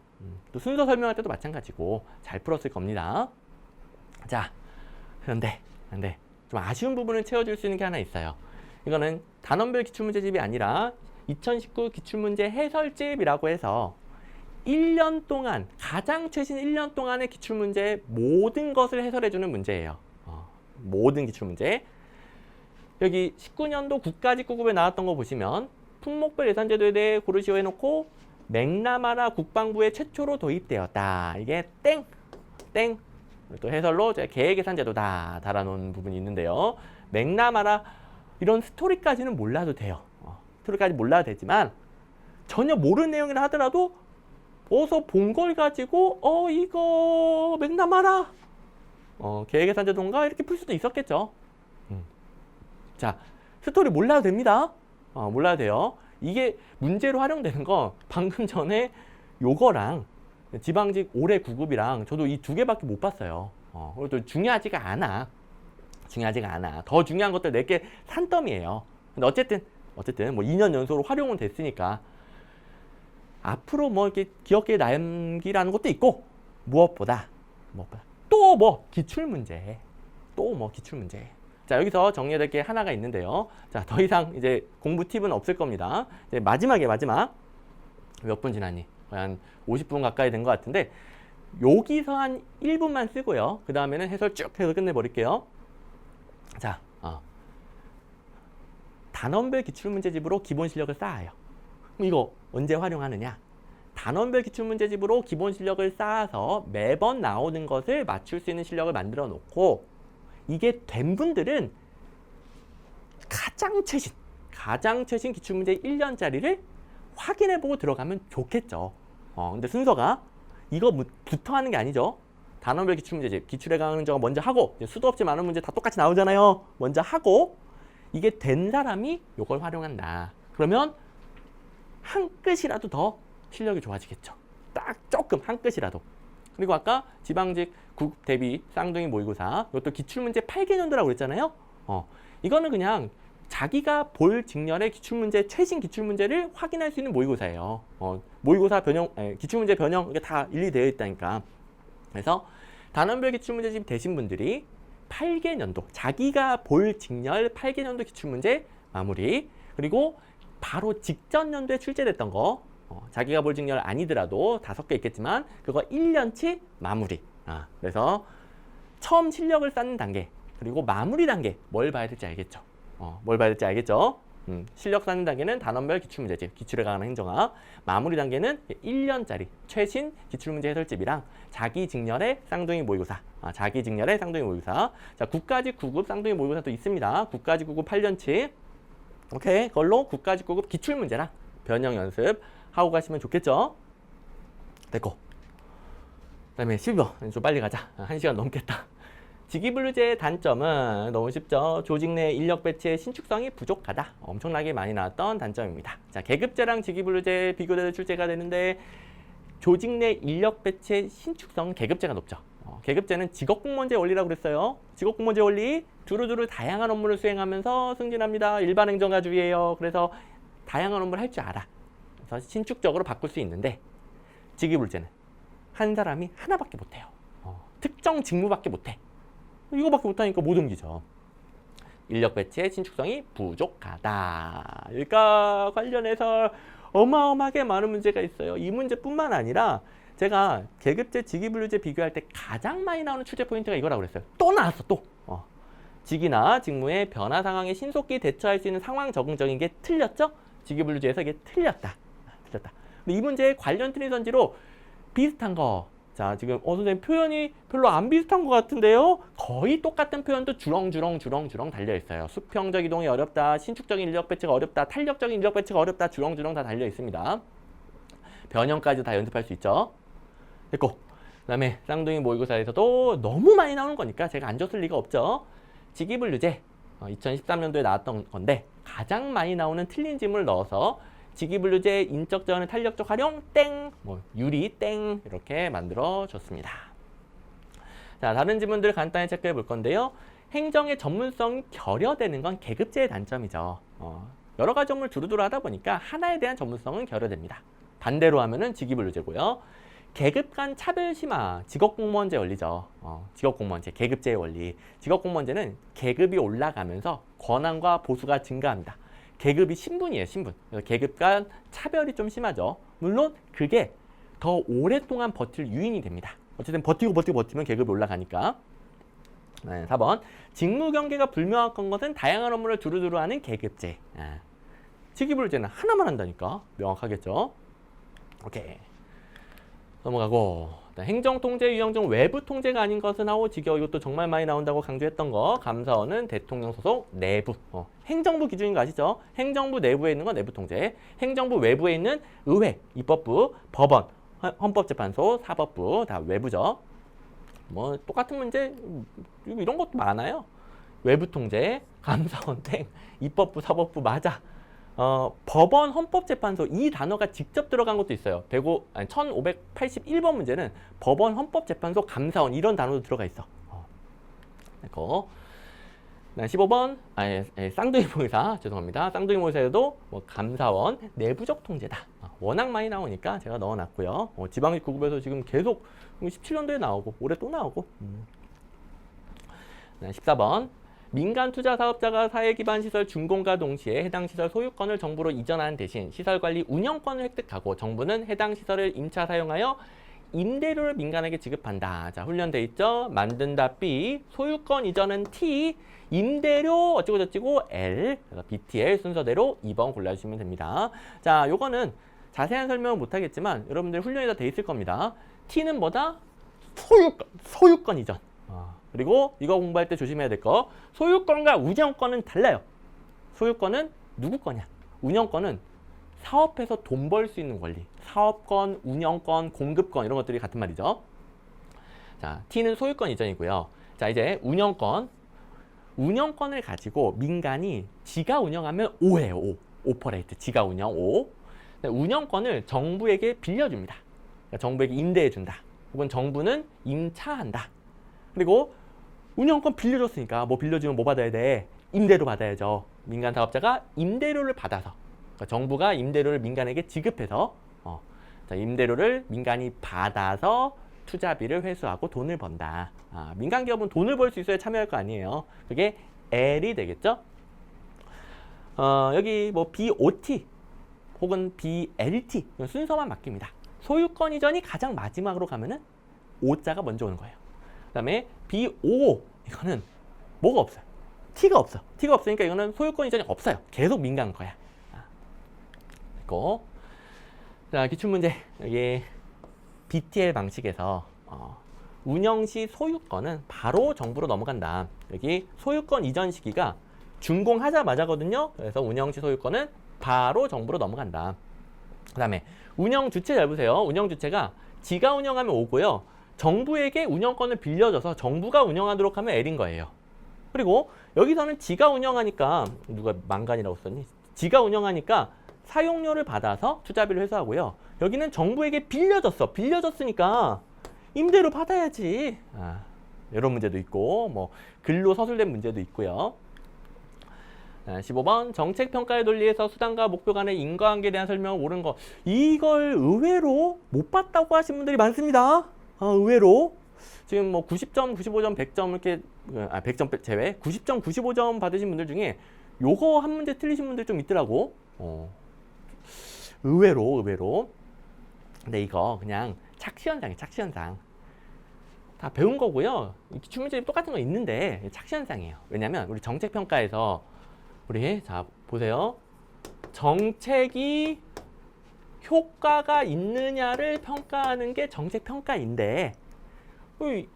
또 순서 설명할 때도 마찬가지고 잘 풀었을 겁니다. 자, 그런데 좀 아쉬운 부분을 채워줄 수 있는 게 하나 있어요. 이거는 단원별 기출문제집이 아니라 2019 기출문제 해설집이라고 해서 1년 동안, 가장 최신 1년 동안의 기출문제의 모든 것을 해설해주는 문제예요. 모든 기출문제. 여기 19년도 국가직구급에 나왔던 거 보시면 품목별 예산제도에 대해 고르시오 해놓고 맥나마라 국방부에 최초로 도입되었다. 이게 땡. 또 해설로 제가 계획예산제도다 달아놓은 부분이 있는데요. 맥나마라 이런 스토리까지는 몰라도 돼요. 스토리까지 몰라도 되지만 전혀 모르는 내용이라 하더라도 어서 본 걸 가지고 이거 맥나마라 계획예산제도인가 이렇게 풀 수도 있었겠죠. 자, 스토리 몰라도 됩니다. 몰라도 돼요. 이게 문제로 활용되는 거 방금 전에 요거랑 지방직 올해 9급이랑 저도 이 두 개밖에 못 봤어요. 그것도 중요하지가 않아. 더 중요한 것들 4개 산더미예요. 근데 어쨌든 뭐 2년 연속으로 활용은 됐으니까 앞으로 뭐 이렇게 기억에 남기라는 것도 있고 무엇보다 또 뭐 기출문제. 자, 여기서 정리해야 될 게 하나가 있는데요. 자, 더 이상 이제 공부 팁은 없을 겁니다. 이제 마지막 몇 분 지났니? 한 50분 가까이 된 것 같은데 여기서 한 1분만 쓰고요. 그 다음에는 해설 쭉 해서 끝내버릴게요. 자, 단원별 기출문제집으로 기본 실력을 쌓아요. 그럼 이거 언제 활용하느냐? 단원별 기출문제집으로 기본 실력을 쌓아서 매번 나오는 것을 맞출 수 있는 실력을 만들어 놓고 이게 된 분들은 가장 최신 기출문제 1년짜리를 확인해보고 들어가면 좋겠죠. 근데 순서가 이거부터 하는 게 아니죠. 단원별 기출문제집, 기출에 강한 저거 먼저 하고 수도 없이 많은 문제 다 똑같이 나오잖아요. 먼저 하고 이게 된 사람이 이걸 활용한다. 그러면 한 끗이라도 더 실력이 좋아지겠죠. 딱 조금 한 끗이라도. 그리고 아까 지방직 국 대비 쌍둥이 모의고사 이것도 기출문제 8개년도라고 그랬잖아요. 이거는 그냥 자기가 볼 직렬의 기출문제, 최신 기출문제를 확인할 수 있는 모의고사예요. 모의고사 변형, 기출문제 변형 이게 다 일일이 되어 있다니까. 그래서 단원별 기출문제집 되신 분들이 8개년도, 자기가 볼 직렬 8개년도 기출문제 마무리, 그리고 바로 직전 연도에 출제됐던 거, 자기가 볼 직렬 아니더라도 5개 있겠지만 그거 1년치 마무리. 그래서 처음 실력을 쌓는 단계 그리고 마무리 단계 뭘 봐야 될지 알겠죠? 뭘 봐야 될지 알겠죠? 실력 쌓는 단계는 단원별 기출문제집, 기출에 관한 행정학. 마무리 단계는 1년짜리 최신 기출문제 해설집이랑 자기 직렬의 쌍둥이 모의고사. 자기 직렬의 쌍둥이 모의고사. 자, 9까지 9급 쌍둥이 모의고사도 있습니다. 9까지 9급 8년치. 오케이. 그걸로 9까지 9급 기출문제랑 변형 연습 하고 가시면 좋겠죠? 됐고. 그다음에 12번. 좀 빨리 가자. 1시간 넘겠다. 직위분류제의 단점은 너무 쉽죠. 조직 내 인력 배치의 신축성이 부족하다. 엄청나게 많이 나왔던 단점입니다. 자, 계급제랑 직위분류제 비교돼서 출제가 되는데 조직 내 인력 배치의 신축성은 계급제가 높죠. 계급제는 직업공무원제 원리라고 그랬어요. 직업공무원제 원리 두루두루 다양한 업무를 수행하면서 승진합니다. 일반 행정가주의예요. 그래서 다양한 업무를 할 줄 알아. 그래서 신축적으로 바꿀 수 있는데 직위분류제는 한 사람이 하나밖에 못해요. 특정 직무밖에 못해. 이거밖에 못하니까 못 옮기죠. 인력 배치의 신축성이 부족하다. 여기가 관련해서 어마어마하게 많은 문제가 있어요. 이 문제뿐만 아니라 제가 계급제, 직위분류제 비교할 때 가장 많이 나오는 출제 포인트가 이거라고 그랬어요. 또 나왔어, 또. 직위나 직무의 변화 상황에 신속히 대처할 수 있는 상황 적응적인 게 틀렸죠? 직위분류제에서 이게 틀렸다. 틀렸다. 근데 이 문제의 관련 틀린 선지로 비슷한 거. 자, 지금 선생님 표현이 별로 안 비슷한 것 같은데요? 거의 똑같은 표현도 주렁주렁 달려있어요. 수평적 이동이 어렵다, 신축적인 인력 배치가 어렵다, 탄력적인 인력 배치가 어렵다, 주렁주렁 다 달려있습니다. 변형까지 다 연습할 수 있죠. 됐고, 그 다음에 쌍둥이 모의고사에서도 너무 많이 나오는 거니까 제가 안 줬을 리가 없죠. 직위분류제, 2013년도에 나왔던 건데 가장 많이 나오는 틀린 질문을 넣어서 직위분류제 인적 자원의 탄력적 활용 땡, 유리 땡 이렇게 만들어 줬습니다. 자, 다른 지문들 간단히 체크해 볼 건데요. 행정의 전문성이 결여되는 건 계급제의 단점이죠. 여러 가지 업무를 두루두루 하다 보니까 하나에 대한 전문성은 결여됩니다. 반대로 하면은 직위분류제고요. 계급 간 차별 심화, 직업공무원제 원리죠. 직업공무원제, 계급제의 원리. 직업공무원제는 계급이 올라가면서 권한과 보수가 증가합니다. 계급이 신분이에요, 신분. 그래서 계급 간 차별이 좀 심하죠. 물론 그게 더 오랫동안 버틸 유인이 됩니다. 어쨌든 버티면 계급이 올라가니까. 네, 4번. 직무 경계가 불명확한 것은 다양한 업무를 두루두루 하는 계급제. 직위분류제는 하나만 한다니까. 명확하겠죠? 오케이. 넘어가고. 행정통제 유형 중 외부 통제가 아닌 것은 하고 직역 이것도 정말 많이 나온다고 강조했던 거. 감사원은 대통령 소속 내부. 행정부 기준인 거 아시죠? 행정부 내부에 있는 건 내부 통제. 행정부 외부에 있는 의회, 입법부, 법원, 헌법재판소, 사법부 다 외부죠. 뭐 똑같은 문제 이런 것도 많아요. 외부 통제, 감사원 땡, 입법부, 사법부 맞아. 법원, 헌법재판소 이 단어가 직접 들어간 것도 있어요. 1581번 문제는 법원, 헌법재판소, 감사원 이런 단어도 들어가 있어. 15번 쌍둥이 모의사 죄송합니다. 쌍둥이 모의사에도 감사원 내부적 통제다. 워낙 많이 나오니까 제가 넣어놨고요. 지방직 9급에서 지금 계속 17년도에 나오고 올해 또 나오고. 14번 민간 투자 사업자가 사회 기반 시설 준공과 동시에 해당 시설 소유권을 정부로 이전하는 대신 시설 관리 운영권을 획득하고 정부는 해당 시설을 임차 사용하여 임대료를 민간에게 지급한다. 자, 훈련돼 있죠? 만든다 B, 소유권 이전은 T, 임대료 어쩌고 저쩌고 L, 그래서 BTL 순서대로 2번 골라주시면 됩니다. 자, 요거는 자세한 설명은 못하겠지만 여러분들 훈련이 다 돼 있을 겁니다. T는 뭐다? 소유권 이전. 그리고 이거 공부할 때 조심해야 될 거, 소유권과 운영권은 달라요. 소유권은 누구 거냐? 운영권은 사업해서 돈 벌 수 있는 권리. 사업권, 운영권, 공급권 이런 것들이 같은 말이죠. 자, T는 소유권 이전이고요. 자, 이제 운영권을 가지고 민간이 지가 운영하면 O예요. O. 오퍼레이트. 지가 운영 O. 운영권을 정부에게 빌려줍니다. 그러니까 정부에게 임대해준다. 혹은 정부는 임차한다. 그리고 운영권 빌려줬으니까 뭐 빌려주면 뭐 받아야 돼? 임대료 받아야죠. 민간 사업자가 임대료를 받아서 그러니까 정부가 임대료를 민간에게 지급해서 자, 임대료를 민간이 받아서 투자비를 회수하고 돈을 번다. 민간 기업은 돈을 벌 수 있어야 참여할 거 아니에요. 그게 L이 되겠죠? 여기 뭐 BOT 혹은 BLT 순서만 바뀝니다. 소유권 이전이 가장 마지막으로 가면은 O자가 먼저 오는 거예요. 그 다음에 BO 이거는 뭐가 없어요. T가 없어. T가 없으니까 이거는 소유권 이전이 없어요. 계속 민간 거야. 그리고 자, 기출문제 여기 BTL 방식에서 운영 시 소유권은 바로 정부로 넘어간다. 여기 소유권 이전 시기가 준공하자마자거든요. 그래서 운영 시 소유권은 바로 정부로 넘어간다. 그 다음에 운영 주체 잘 보세요. 운영 주체가 지가 운영하면 O고요. 정부에게 운영권을 빌려줘서 정부가 운영하도록 하면 L인 거예요. 그리고 여기서는 지가 운영하니까 누가 망간이라고 썼니? 지가 운영하니까 사용료를 받아서 투자비를 회수하고요. 여기는 정부에게 빌려줬어. 빌려줬으니까 임대료 받아야지. 이런 문제도 있고 뭐 근로 서술된 문제도 있고요. 15번 정책평가의 논리에서 수단과 목표 간의 인과관계에 대한 설명을 옳은 거. 이걸 의외로 못 봤다고 하신 분들이 많습니다. 의외로. 지금 뭐 90점, 95점, 100점 이렇게 100점 제외 90점, 95점 받으신 분들 중에 요거 한 문제 틀리신 분들 좀 있더라고. 의외로. 근데 이거 그냥 착시현상이에요. 착시현상. 다 배운 거고요. 기출문제 똑같은 거 있는데 착시현상이에요. 왜냐면 우리 정책평가에서 우리 자 보세요. 정책이 효과가 있느냐를 평가하는 게 정책평가인데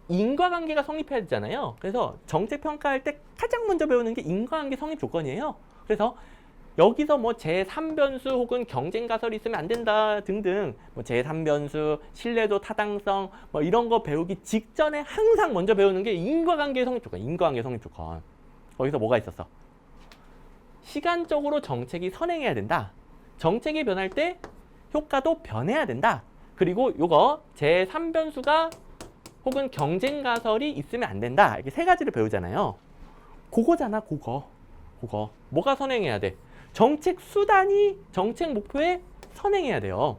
인과관계가 성립해야 되잖아요. 그래서 정책평가할 때 가장 먼저 배우는 게 인과관계 성립 조건이에요. 그래서 여기서 뭐 제3변수 혹은 경쟁 가설이 있으면 안 된다 등등 뭐 제3변수, 신뢰도, 타당성 뭐 이런 거 배우기 직전에 항상 먼저 배우는 게 인과관계 성립 조건. 인과관계 성립 조건. 거기서 뭐가 있었어? 시간적으로 정책이 선행해야 된다. 정책이 변할 때 효과도 변해야 된다. 그리고 요거 제3변수가 혹은 경쟁 가설이 있으면 안 된다. 이렇게 세 가지를 배우잖아요. 그거잖아, 그거. 뭐가 선행해야 돼? 정책 수단이 정책 목표에 선행해야 돼요.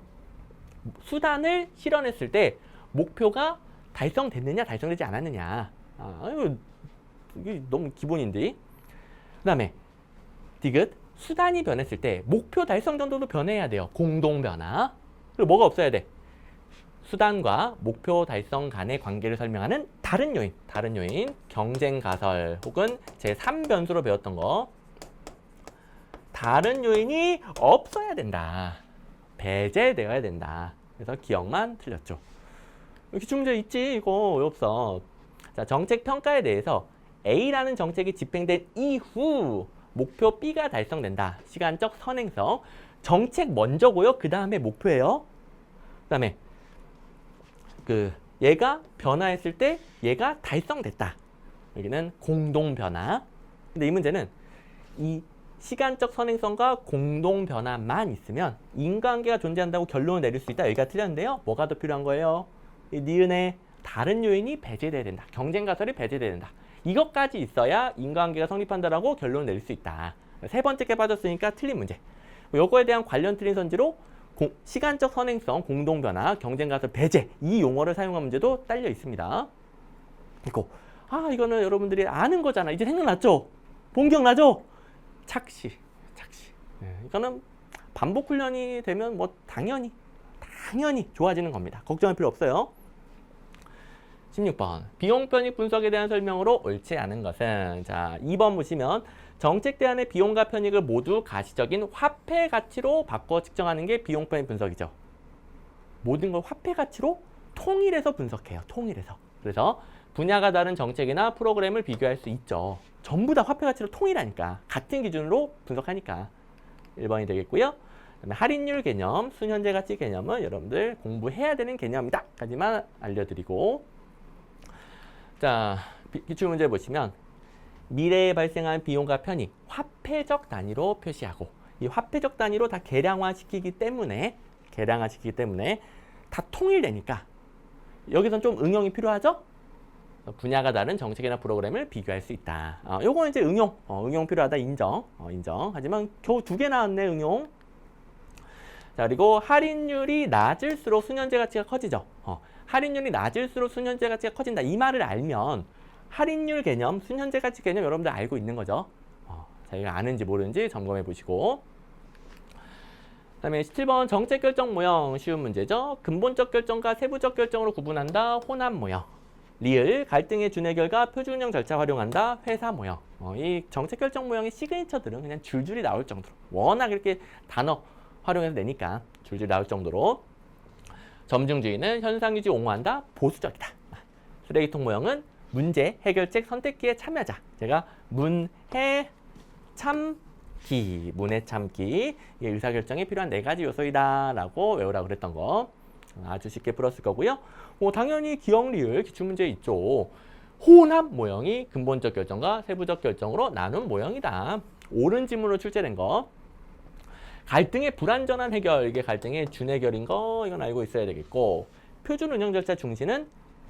수단을 실현했을 때 목표가 달성됐느냐, 달성되지 않았느냐. 이게 너무 기본인데. 그 다음에 디귿 수단이 변했을 때 목표 달성 정도도 변해야 돼요. 공동 변화. 그리고 뭐가 없어야 돼? 수단과 목표 달성 간의 관계를 설명하는 다른 요인, 경쟁 가설 혹은 제3변수로 배웠던 거. 다른 요인이 없어야 된다. 배제되어야 된다. 그래서 기억만 틀렸죠. 기출문제 있지? 이거 왜 없어? 자, 정책 평가에 대해서 A라는 정책이 집행된 이후 목표 B가 달성된다. 시간적 선행성. 정책 먼저고요. 그 다음에 목표예요. 그 다음에 얘가 변화했을 때 얘가 달성됐다. 여기는 공동 변화. 근데 이 문제는 이 시간적 선행성과 공동 변화만 있으면 인과관계가 존재한다고 결론을 내릴 수 있다. 여기가 틀렸는데요. 뭐가 더 필요한 거예요? 이 니은의 다른 요인이 배제돼야 된다. 경쟁 가설이 배제돼야 된다. 이것까지 있어야 인과관계가 성립한다라고 결론을 내릴 수 있다. 세 번째 게 빠졌으니까 틀린 문제. 요거에 대한 관련 틀린 선지로 시간적 선행성, 공동 변화, 경쟁 가설 배제 이 용어를 사용한 문제도 딸려 있습니다. 그리고 이거는 여러분들이 아는 거잖아. 이제 생각났죠? 본 기억나죠? 착시. 이거는 반복 훈련이 되면 뭐 당연히 좋아지는 겁니다. 걱정할 필요 없어요. 16번 비용 편익 분석에 대한 설명으로 옳지 않은 것은 자 2번 보시면 정책 대안의 비용과 편익을 모두 가시적인 화폐 가치로 바꿔 측정하는 게 비용 편익 분석이죠. 모든 걸 화폐 가치로 통일해서 분석해요. 통일해서. 그래서 분야가 다른 정책이나 프로그램을 비교할 수 있죠. 전부 다 화폐 가치로 통일하니까 같은 기준으로 분석하니까 1번이 되겠고요. 그다음에 할인율 개념, 순현재 가치 개념은 여러분들 공부해야 되는 개념이다 까지만 알려드리고 자 기출문제 보시면 미래에 발생한 비용과 편익 화폐적 단위로 표시하고 이 화폐적 단위로 다 계량화시키기 때문에 다 통일되니까 여기선 좀 응용이 필요하죠? 분야가 다른 정책이나 프로그램을 비교할 수 있다. 요거는 이제 응용 필요하다 인정. 하지만 겨우 2개 나왔네 응용. 자 그리고 할인율이 낮을수록 순현재 가치가 커지죠. 할인율이 낮을수록 순현재 가치가 커진다. 이 말을 알면 할인율 개념, 순현재 가치 개념 여러분들 알고 있는 거죠. 자기가 아는지 모르는지 점검해 보시고 그다음에 17번 정책 결정 모형 쉬운 문제죠. 근본적 결정과 세부적 결정으로 구분한다. 혼합 모형. 리을 갈등의 준해 결과 표준형 절차 활용한다. 회사 모형. 이 정책 결정 모형의 시그니처들은 그냥 줄줄이 나올 정도로 워낙 이렇게 단어 활용해서 내니까 줄줄이 나올 정도로. 점중주의는 현상 유지 옹호한다. 보수적이다. 쓰레기통 모형은 문제 해결책 선택기에 참여하자. 제가 문해 참기, 문해 참기. 이게 의사결정에 필요한 4가지 요소이다 라고 외우라고 그랬던 거 아주 쉽게 풀었을 거고요. 당연히 기억 리을 기출문제 있죠. 혼합 모형이 근본적 결정과 세부적 결정으로 나눈 모형이다. 옳은 지문으로 출제된 거. 갈등의 불완전한 해결, 이게 갈등의 준해결인 거 이건 알고 있어야 되겠고, 표준 운영 절차 중시는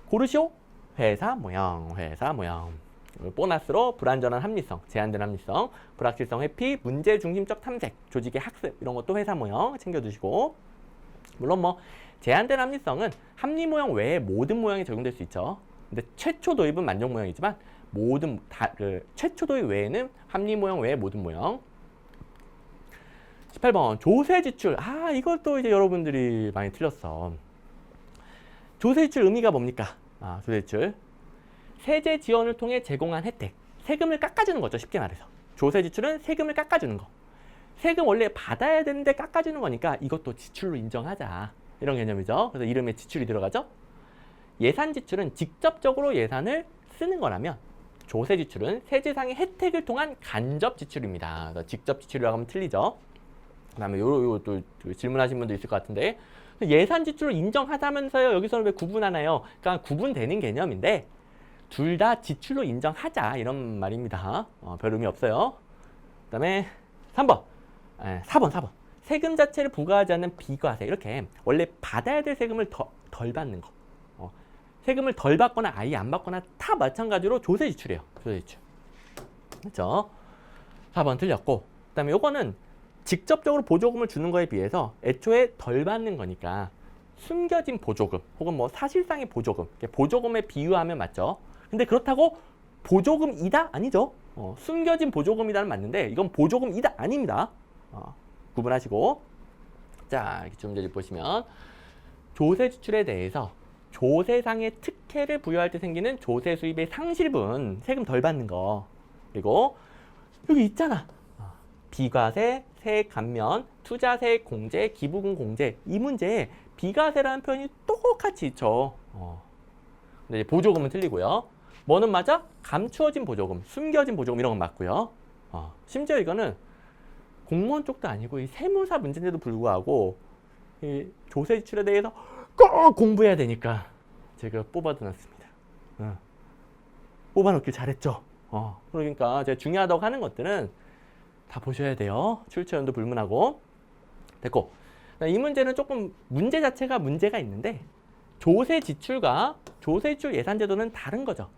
고르시오 회사 모형, 회사 모형. 보너스로 불완전한 합리성, 제한된 합리성, 불확실성 회피, 문제 중심적 탐색, 조직의 학습 이런 것도 회사 모형 챙겨두시고, 물론 뭐 제한된 합리성은 합리 모형 외에 모든 모형이 적용될 수 있죠. 근데 최초 도입은 만족 모형이지만 모든 최초 도입 외에는 합리 모형 외에 모든 모형. 18번 조세 지출. 이것도 이제 여러분들이 많이 틀렸어. 조세 지출 의미가 뭡니까? 조세 지출. 세제 지원을 통해 제공한 혜택. 세금을 깎아주는 거죠. 쉽게 말해서. 조세 지출은 세금을 깎아주는 거. 세금 원래 받아야 되는데 깎아주는 거니까 이것도 지출로 인정하자. 이런 개념이죠. 그래서 이름에 지출이 들어가죠. 예산 지출은 직접적으로 예산을 쓰는 거라면 조세 지출은 세제상의 혜택을 통한 간접 지출입니다. 직접 지출이라고 하면 틀리죠. 그다음에 또 질문하신 분도 있을 것 같은데, 예산 지출을 인정하자면서요 여기서는 왜 구분하나요? 그러니까 구분되는 개념인데 둘 다 지출로 인정하자 이런 말입니다. 별 의미 없어요. 그다음에 3번, 4번. 세금 자체를 부과하지 않는 비과세. 이렇게 원래 받아야 될 세금을 덜 받는 거. 세금을 덜 받거나 아예 안 받거나 다 마찬가지로 조세 지출이에요. 조세 지출. 그렇죠? 4번 틀렸고, 그다음에 요거는 직접적으로 보조금을 주는 거에 비해서 애초에 덜 받는 거니까 숨겨진 보조금 혹은 뭐 사실상의 보조금, 보조금에 비유하면 맞죠. 근데 그렇다고 보조금이다? 아니죠. 숨겨진 보조금이다는 맞는데 이건 보조금이다? 아닙니다. 구분하시고. 자, 기출문제를 보시면 조세 지출에 대해서 조세상의 특혜를 부여할 때 생기는 조세 수입의 상실분, 세금 덜 받는 거. 그리고 여기 있잖아. 비과세, 세액 감면, 투자세액 공제, 기부금 공제. 이 문제에 비과세라는 표현이 똑같이 있죠. 근데 이제 보조금은 틀리고요. 뭐는 맞아? 감추어진 보조금, 숨겨진 보조금 이런 건 맞고요. 심지어 이거는 공무원 쪽도 아니고 이 세무사 문제인데도 불구하고 이 조세 지출에 대해서 꼭 공부해야 되니까 제가 뽑아두었습니다. 뽑아놓길 잘했죠. 그러니까 제가 중요하다고 하는 것들은 다 보셔야 돼요. 출처연도 불문하고. 됐고, 이 문제는 조금 문제 자체가 문제가 있는데 조세 지출과 조세 지출 예산 제도는 다른 거죠.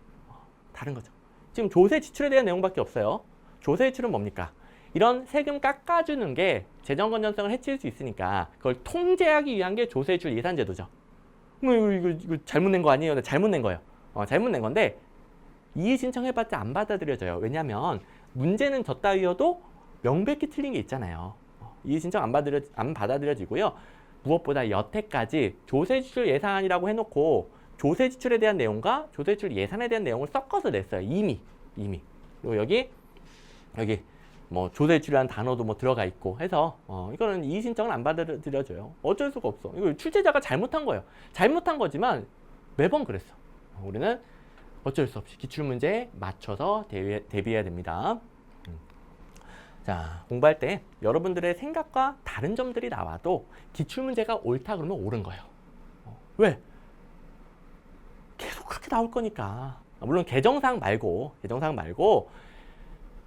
다른 거죠. 지금 조세 지출에 대한 내용밖에 없어요. 조세 지출은 뭡니까? 이런 세금 깎아주는 게 재정 건전성을 해칠 수 있으니까 그걸 통제하기 위한 게 조세 지출 예산 제도죠. 이거 잘못 낸 거 아니에요? 네, 잘못 낸 거예요. 잘못 낸 건데 이의 신청해봤자 안 받아들여져요. 왜냐하면 문제는 저 따위여도 명백히 틀린 게 있잖아요. 이의 신청 안 받아들여지고요. 무엇보다 여태까지 조세 지출 예산이라고 해놓고 조세 지출에 대한 내용과 조세 지출 예산에 대한 내용을 섞어서 냈어요. 이미. 그리고 여기 뭐 조세 지출이라는 단어도 뭐 들어가 있고 해서 이거는 이의 신청은 안 받아들여져요. 어쩔 수가 없어. 이거 출제자가 잘못한 거예요. 잘못한 거지만 매번 그랬어. 우리는 어쩔 수 없이 기출문제에 맞춰서 대비해야 됩니다. 자, 공부할 때 여러분들의 생각과 다른 점들이 나와도 기출문제가 옳다 그러면 옳은 거예요. 왜? 계속 그렇게 나올 거니까. 물론 개정사항 말고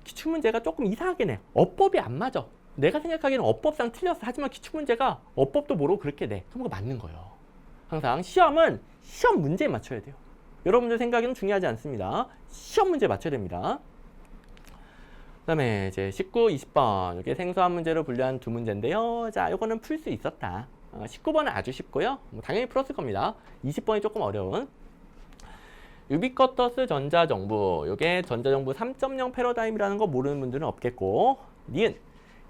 기출문제가 조금 이상하게 내. 어법이 안 맞아. 내가 생각하기에는 어법상 틀렸어. 하지만 기출문제가 어법도 모르고 그렇게 내. 그럼 그거 맞는 거예요. 항상 시험은 시험 문제에 맞춰야 돼요. 여러분들 생각에는 중요하지 않습니다. 시험 문제에 맞춰야 됩니다. 그 다음에 이제 19, 20번 이게 생소한 문제로 분류한 두 문제인데요. 자, 요거는 풀 수 있었다. 19번은 아주 쉽고요. 당연히 풀었을 겁니다. 20번이 조금 어려운. 유비쿼터스 전자정부, 요게 전자정부 3.0 패러다임이라는 거 모르는 분들은 없겠고, 니은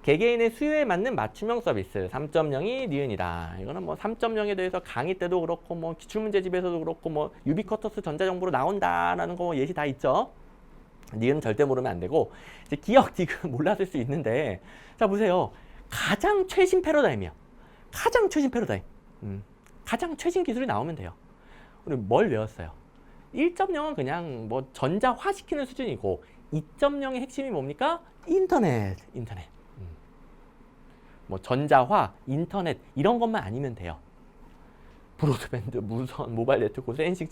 개개인의 수요에 맞는 맞춤형 서비스 3.0이 니은이다. 이거는 뭐 3.0에 대해서 강의 때도 그렇고 뭐 기출문제집에서도 그렇고 뭐 유비쿼터스 전자정보로 나온다라는 거 예시 다 있죠. 니은 절대 모르면 안 되고 이제 기억 디귿 몰랐을 수 있는데 자 보세요. 가장 최신 패러다임이요. 가장 최신 패러다임. 가장 최신 기술이 나오면 돼요. 우리 뭘 외웠어요? 1.0은 그냥 뭐 전자화시키는 수준이고 2.0의 핵심이 뭡니까? 인터넷. 뭐 전자화, 인터넷 이런 것만 아니면 돼요. 브로드밴드, 무선, 모바일 네트워크, 센싱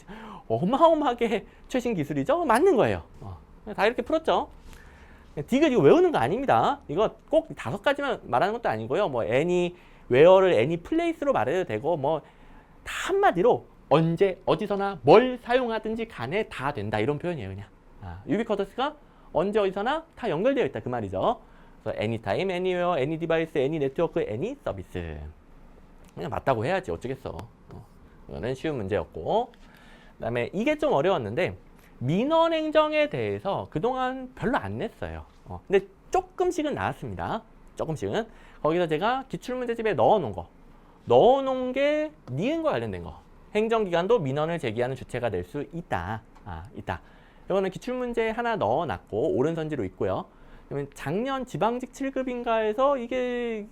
어마어마하게 최신 기술이죠? 맞는 거예요. 다 이렇게 풀었죠? 디귿 이거 외우는 거 아닙니다. 이거 꼭 5가지만 말하는 것도 아니고요. 뭐 any where를 any place로 말해도 되고 뭐 다 한마디로 언제 어디서나 뭘 사용하든지 간에 다 된다 이런 표현이에요. 그냥 유비쿼터스가 언제 어디서나 다 연결되어 있다 그 말이죠. 그래서 anytime, anywhere, any device, any network, any service. 그냥 맞다고 해야지 어쩌겠어. 이거는 쉬운 문제였고 그다음에 이게 좀 어려웠는데 민원 행정에 대해서 그동안 별로 안 냈어요. 근데 조금씩은 나왔습니다. 조금씩은. 거기서 제가 기출문제집에 넣어놓은 게 니은과 관련된 거. 행정기관도 민원을 제기하는 주체가 될 수 있다. 있다. 이거는 기출문제 하나 넣어놨고 오른선지로 있고요. 그러면 작년 지방직 7급인가에서 이게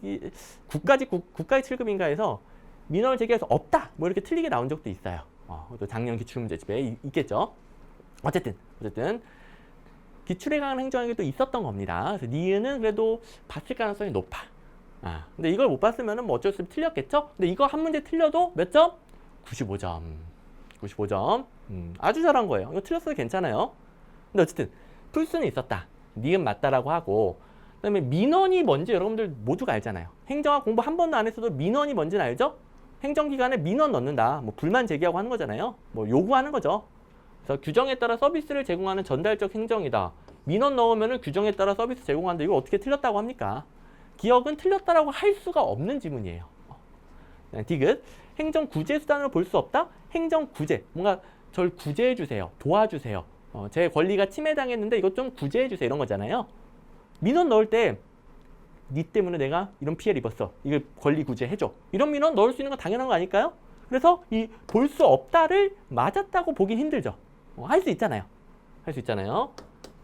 국가직 7급인가에서 민원을 제기해서 없다. 뭐 이렇게 틀리게 나온 적도 있어요. 또 작년 기출문제집에 있겠죠. 어쨌든 기출에 관한 행정학이 또 있었던 겁니다. 그래서 니은은 그래도 봤을 가능성이 높아. 근데 이걸 못 봤으면 뭐 어쩔 수 없이 틀렸겠죠? 근데 이거 한 문제 틀려도 몇 점? 95점. 95점. 아주 잘한 거예요. 이거 틀렸어도 괜찮아요. 근데 어쨌든 풀 수는 있었다. 니은 맞다라고 하고 그다음에 민원이 뭔지 여러분들 모두가 알잖아요. 행정학 공부 한 번도 안 했어도 민원이 뭔지는 알죠? 행정기관에 민원 넣는다. 뭐 불만 제기하고 하는 거잖아요. 뭐 요구하는 거죠. 그래서 규정에 따라 서비스를 제공하는 전달적 행정이다. 민원 넣으면 규정에 따라 서비스 제공한다. 이거 어떻게 틀렸다고 합니까? 기억은 틀렸다라고 할 수가 없는 지문이에요. 디귿. 행정 구제 수단으로 볼 수 없다? 행정 구제. 뭔가 절 구제해 주세요. 도와주세요. 제 권리가 침해당했는데 이것 좀 구제해 주세요. 이런 거잖아요. 민원 넣을 때 니 때문에 내가 이런 피해를 입었어. 이거 권리 구제해줘. 이런 민원 넣을 수 있는 건 당연한 거 아닐까요? 그래서 이 볼 수 없다를 맞았다고 보긴 힘들죠. 할 수 있잖아요. 할 수 있잖아요.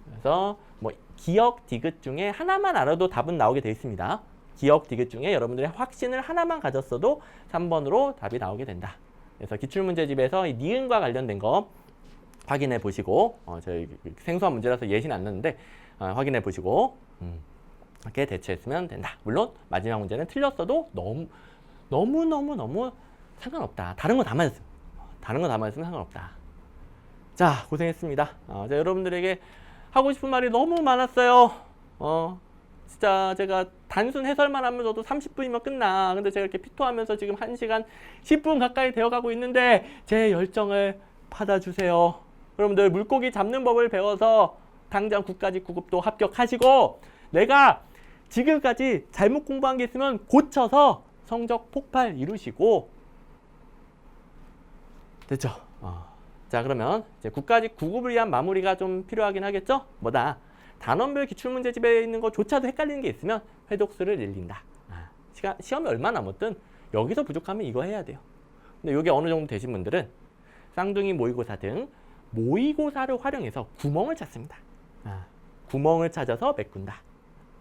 그래서 뭐 기억 디귿 중에 하나만 알아도 답은 나오게 돼 있습니다. 기억 디귿 중에 여러분들의 확신을 하나만 가졌어도 3번으로 답이 나오게 된다. 그래서 기출문제집에서 이 니은과 관련된 거 확인해 보시고 저희 생소한 문제라서 예시는 안 넣는데 확인해 보시고 이렇게 대처했으면 된다. 물론 마지막 문제는 틀렸어도 너무 상관없다. 다른 거 다 맞았으면 상관없다. 자, 고생했습니다. 자, 여러분들에게 하고 싶은 말이 너무 많았어요. 진짜 제가 단순 해설만 하면 저도 30분이면 끝나. 근데 제가 이렇게 피토하면서 지금 1시간 10분 가까이 되어가고 있는데 제 열정을 받아주세요. 여러분들 물고기 잡는 법을 배워서 당장 국가직 9급도 합격하시고 내가 지금까지 잘못 공부한 게 있으면 고쳐서 성적 폭발 이루시고 됐죠? 자, 그러면 이제 국가직 9급을 위한 마무리가 좀 필요하긴 하겠죠? 뭐다? 단원별 기출문제집에 있는 것조차도 헷갈리는 게 있으면 회독수를 늘린다. 시험이 얼마 남았든 여기서 부족하면 이거 해야 돼요. 근데 이게 어느 정도 되신 분들은 쌍둥이 모의고사 등 모의고사를 활용해서 구멍을 찾습니다. 구멍을 찾아서 메꾼다.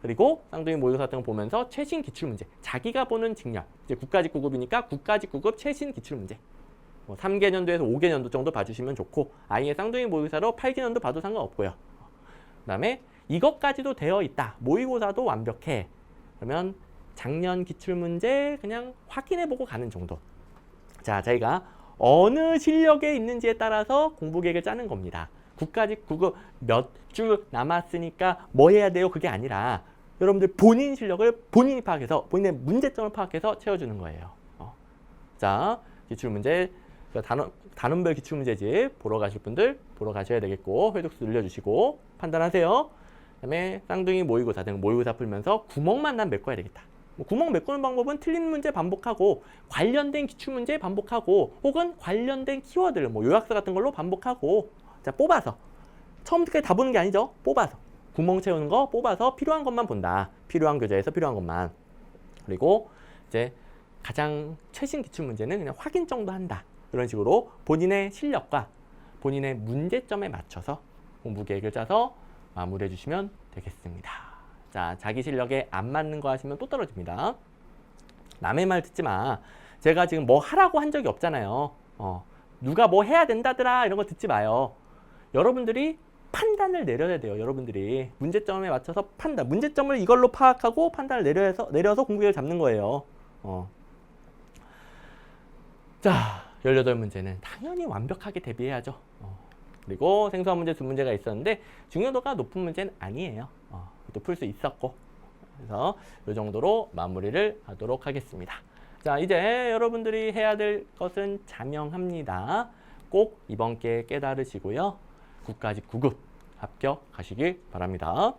그리고 쌍둥이 모의고사 같은 거 보면서 최신 기출문제, 자기가 보는 직렬, 이제 국가직 9급이니까 국가직 9급 최신 기출문제. 3개년도에서 5개년도 정도 봐주시면 좋고 아예 쌍둥이 모의고사로 8개년도 봐도 상관없고요. 그 다음에 이것까지도 되어 있다. 모의고사도 완벽해. 그러면 작년 기출문제 그냥 확인해보고 가는 정도. 자, 저희가 어느 실력에 있는지에 따라서 공부 계획을 짜는 겁니다. 국가직 9급 몇 주 남았으니까 뭐 해야 돼요? 그게 아니라 여러분들 본인 실력을 본인이 파악해서 본인의 문제점을 파악해서 채워주는 거예요. 자, 기출문제 단원별 기출문제집 보러 가실 분들 보러 가셔야 되겠고 회독수 늘려주시고 판단하세요. 그다음에 쌍둥이 모의고사 등 모의고사 풀면서 구멍만 난 메꿔야 되겠다. 구멍 메꾸는 방법은 틀린 문제 반복하고 관련된 기출문제 반복하고 혹은 관련된 키워드를 요약서 같은 걸로 반복하고 자 뽑아서 처음부터 끝까지 다 보는 게 아니죠. 뽑아서 구멍 채우는 거 뽑아서 필요한 것만 본다. 필요한 교재에서 필요한 것만. 그리고 이제 가장 최신 기출 문제는 그냥 확인 정도 한다. 이런 식으로 본인의 실력과 본인의 문제점에 맞춰서 공부 계획을 짜서 마무리해 주시면 되겠습니다. 자, 자기 실력에 안 맞는 거 하시면 또 떨어집니다. 남의 말 듣지 마. 제가 지금 뭐 하라고 한 적이 없잖아요. 누가 뭐 해야 된다더라 이런 거 듣지 마요. 여러분들이 판단을 내려야 돼요. 여러분들이 문제점에 맞춰서 판단, 문제점을 이걸로 파악하고 판단을 내려서 공부계획을 잡는 거예요. 자, 18문제는 당연히 완벽하게 대비해야죠. 그리고 생소한 문제 2문제가 있었는데 중요도가 높은 문제는 아니에요. 또 풀 수 있었고. 그래서 이 정도로 마무리를 하도록 하겠습니다. 자, 이제 여러분들이 해야 될 것은 자명합니다. 꼭 이번 기회에 깨달으시고요. 9까지 9급 합격하시길 바랍니다.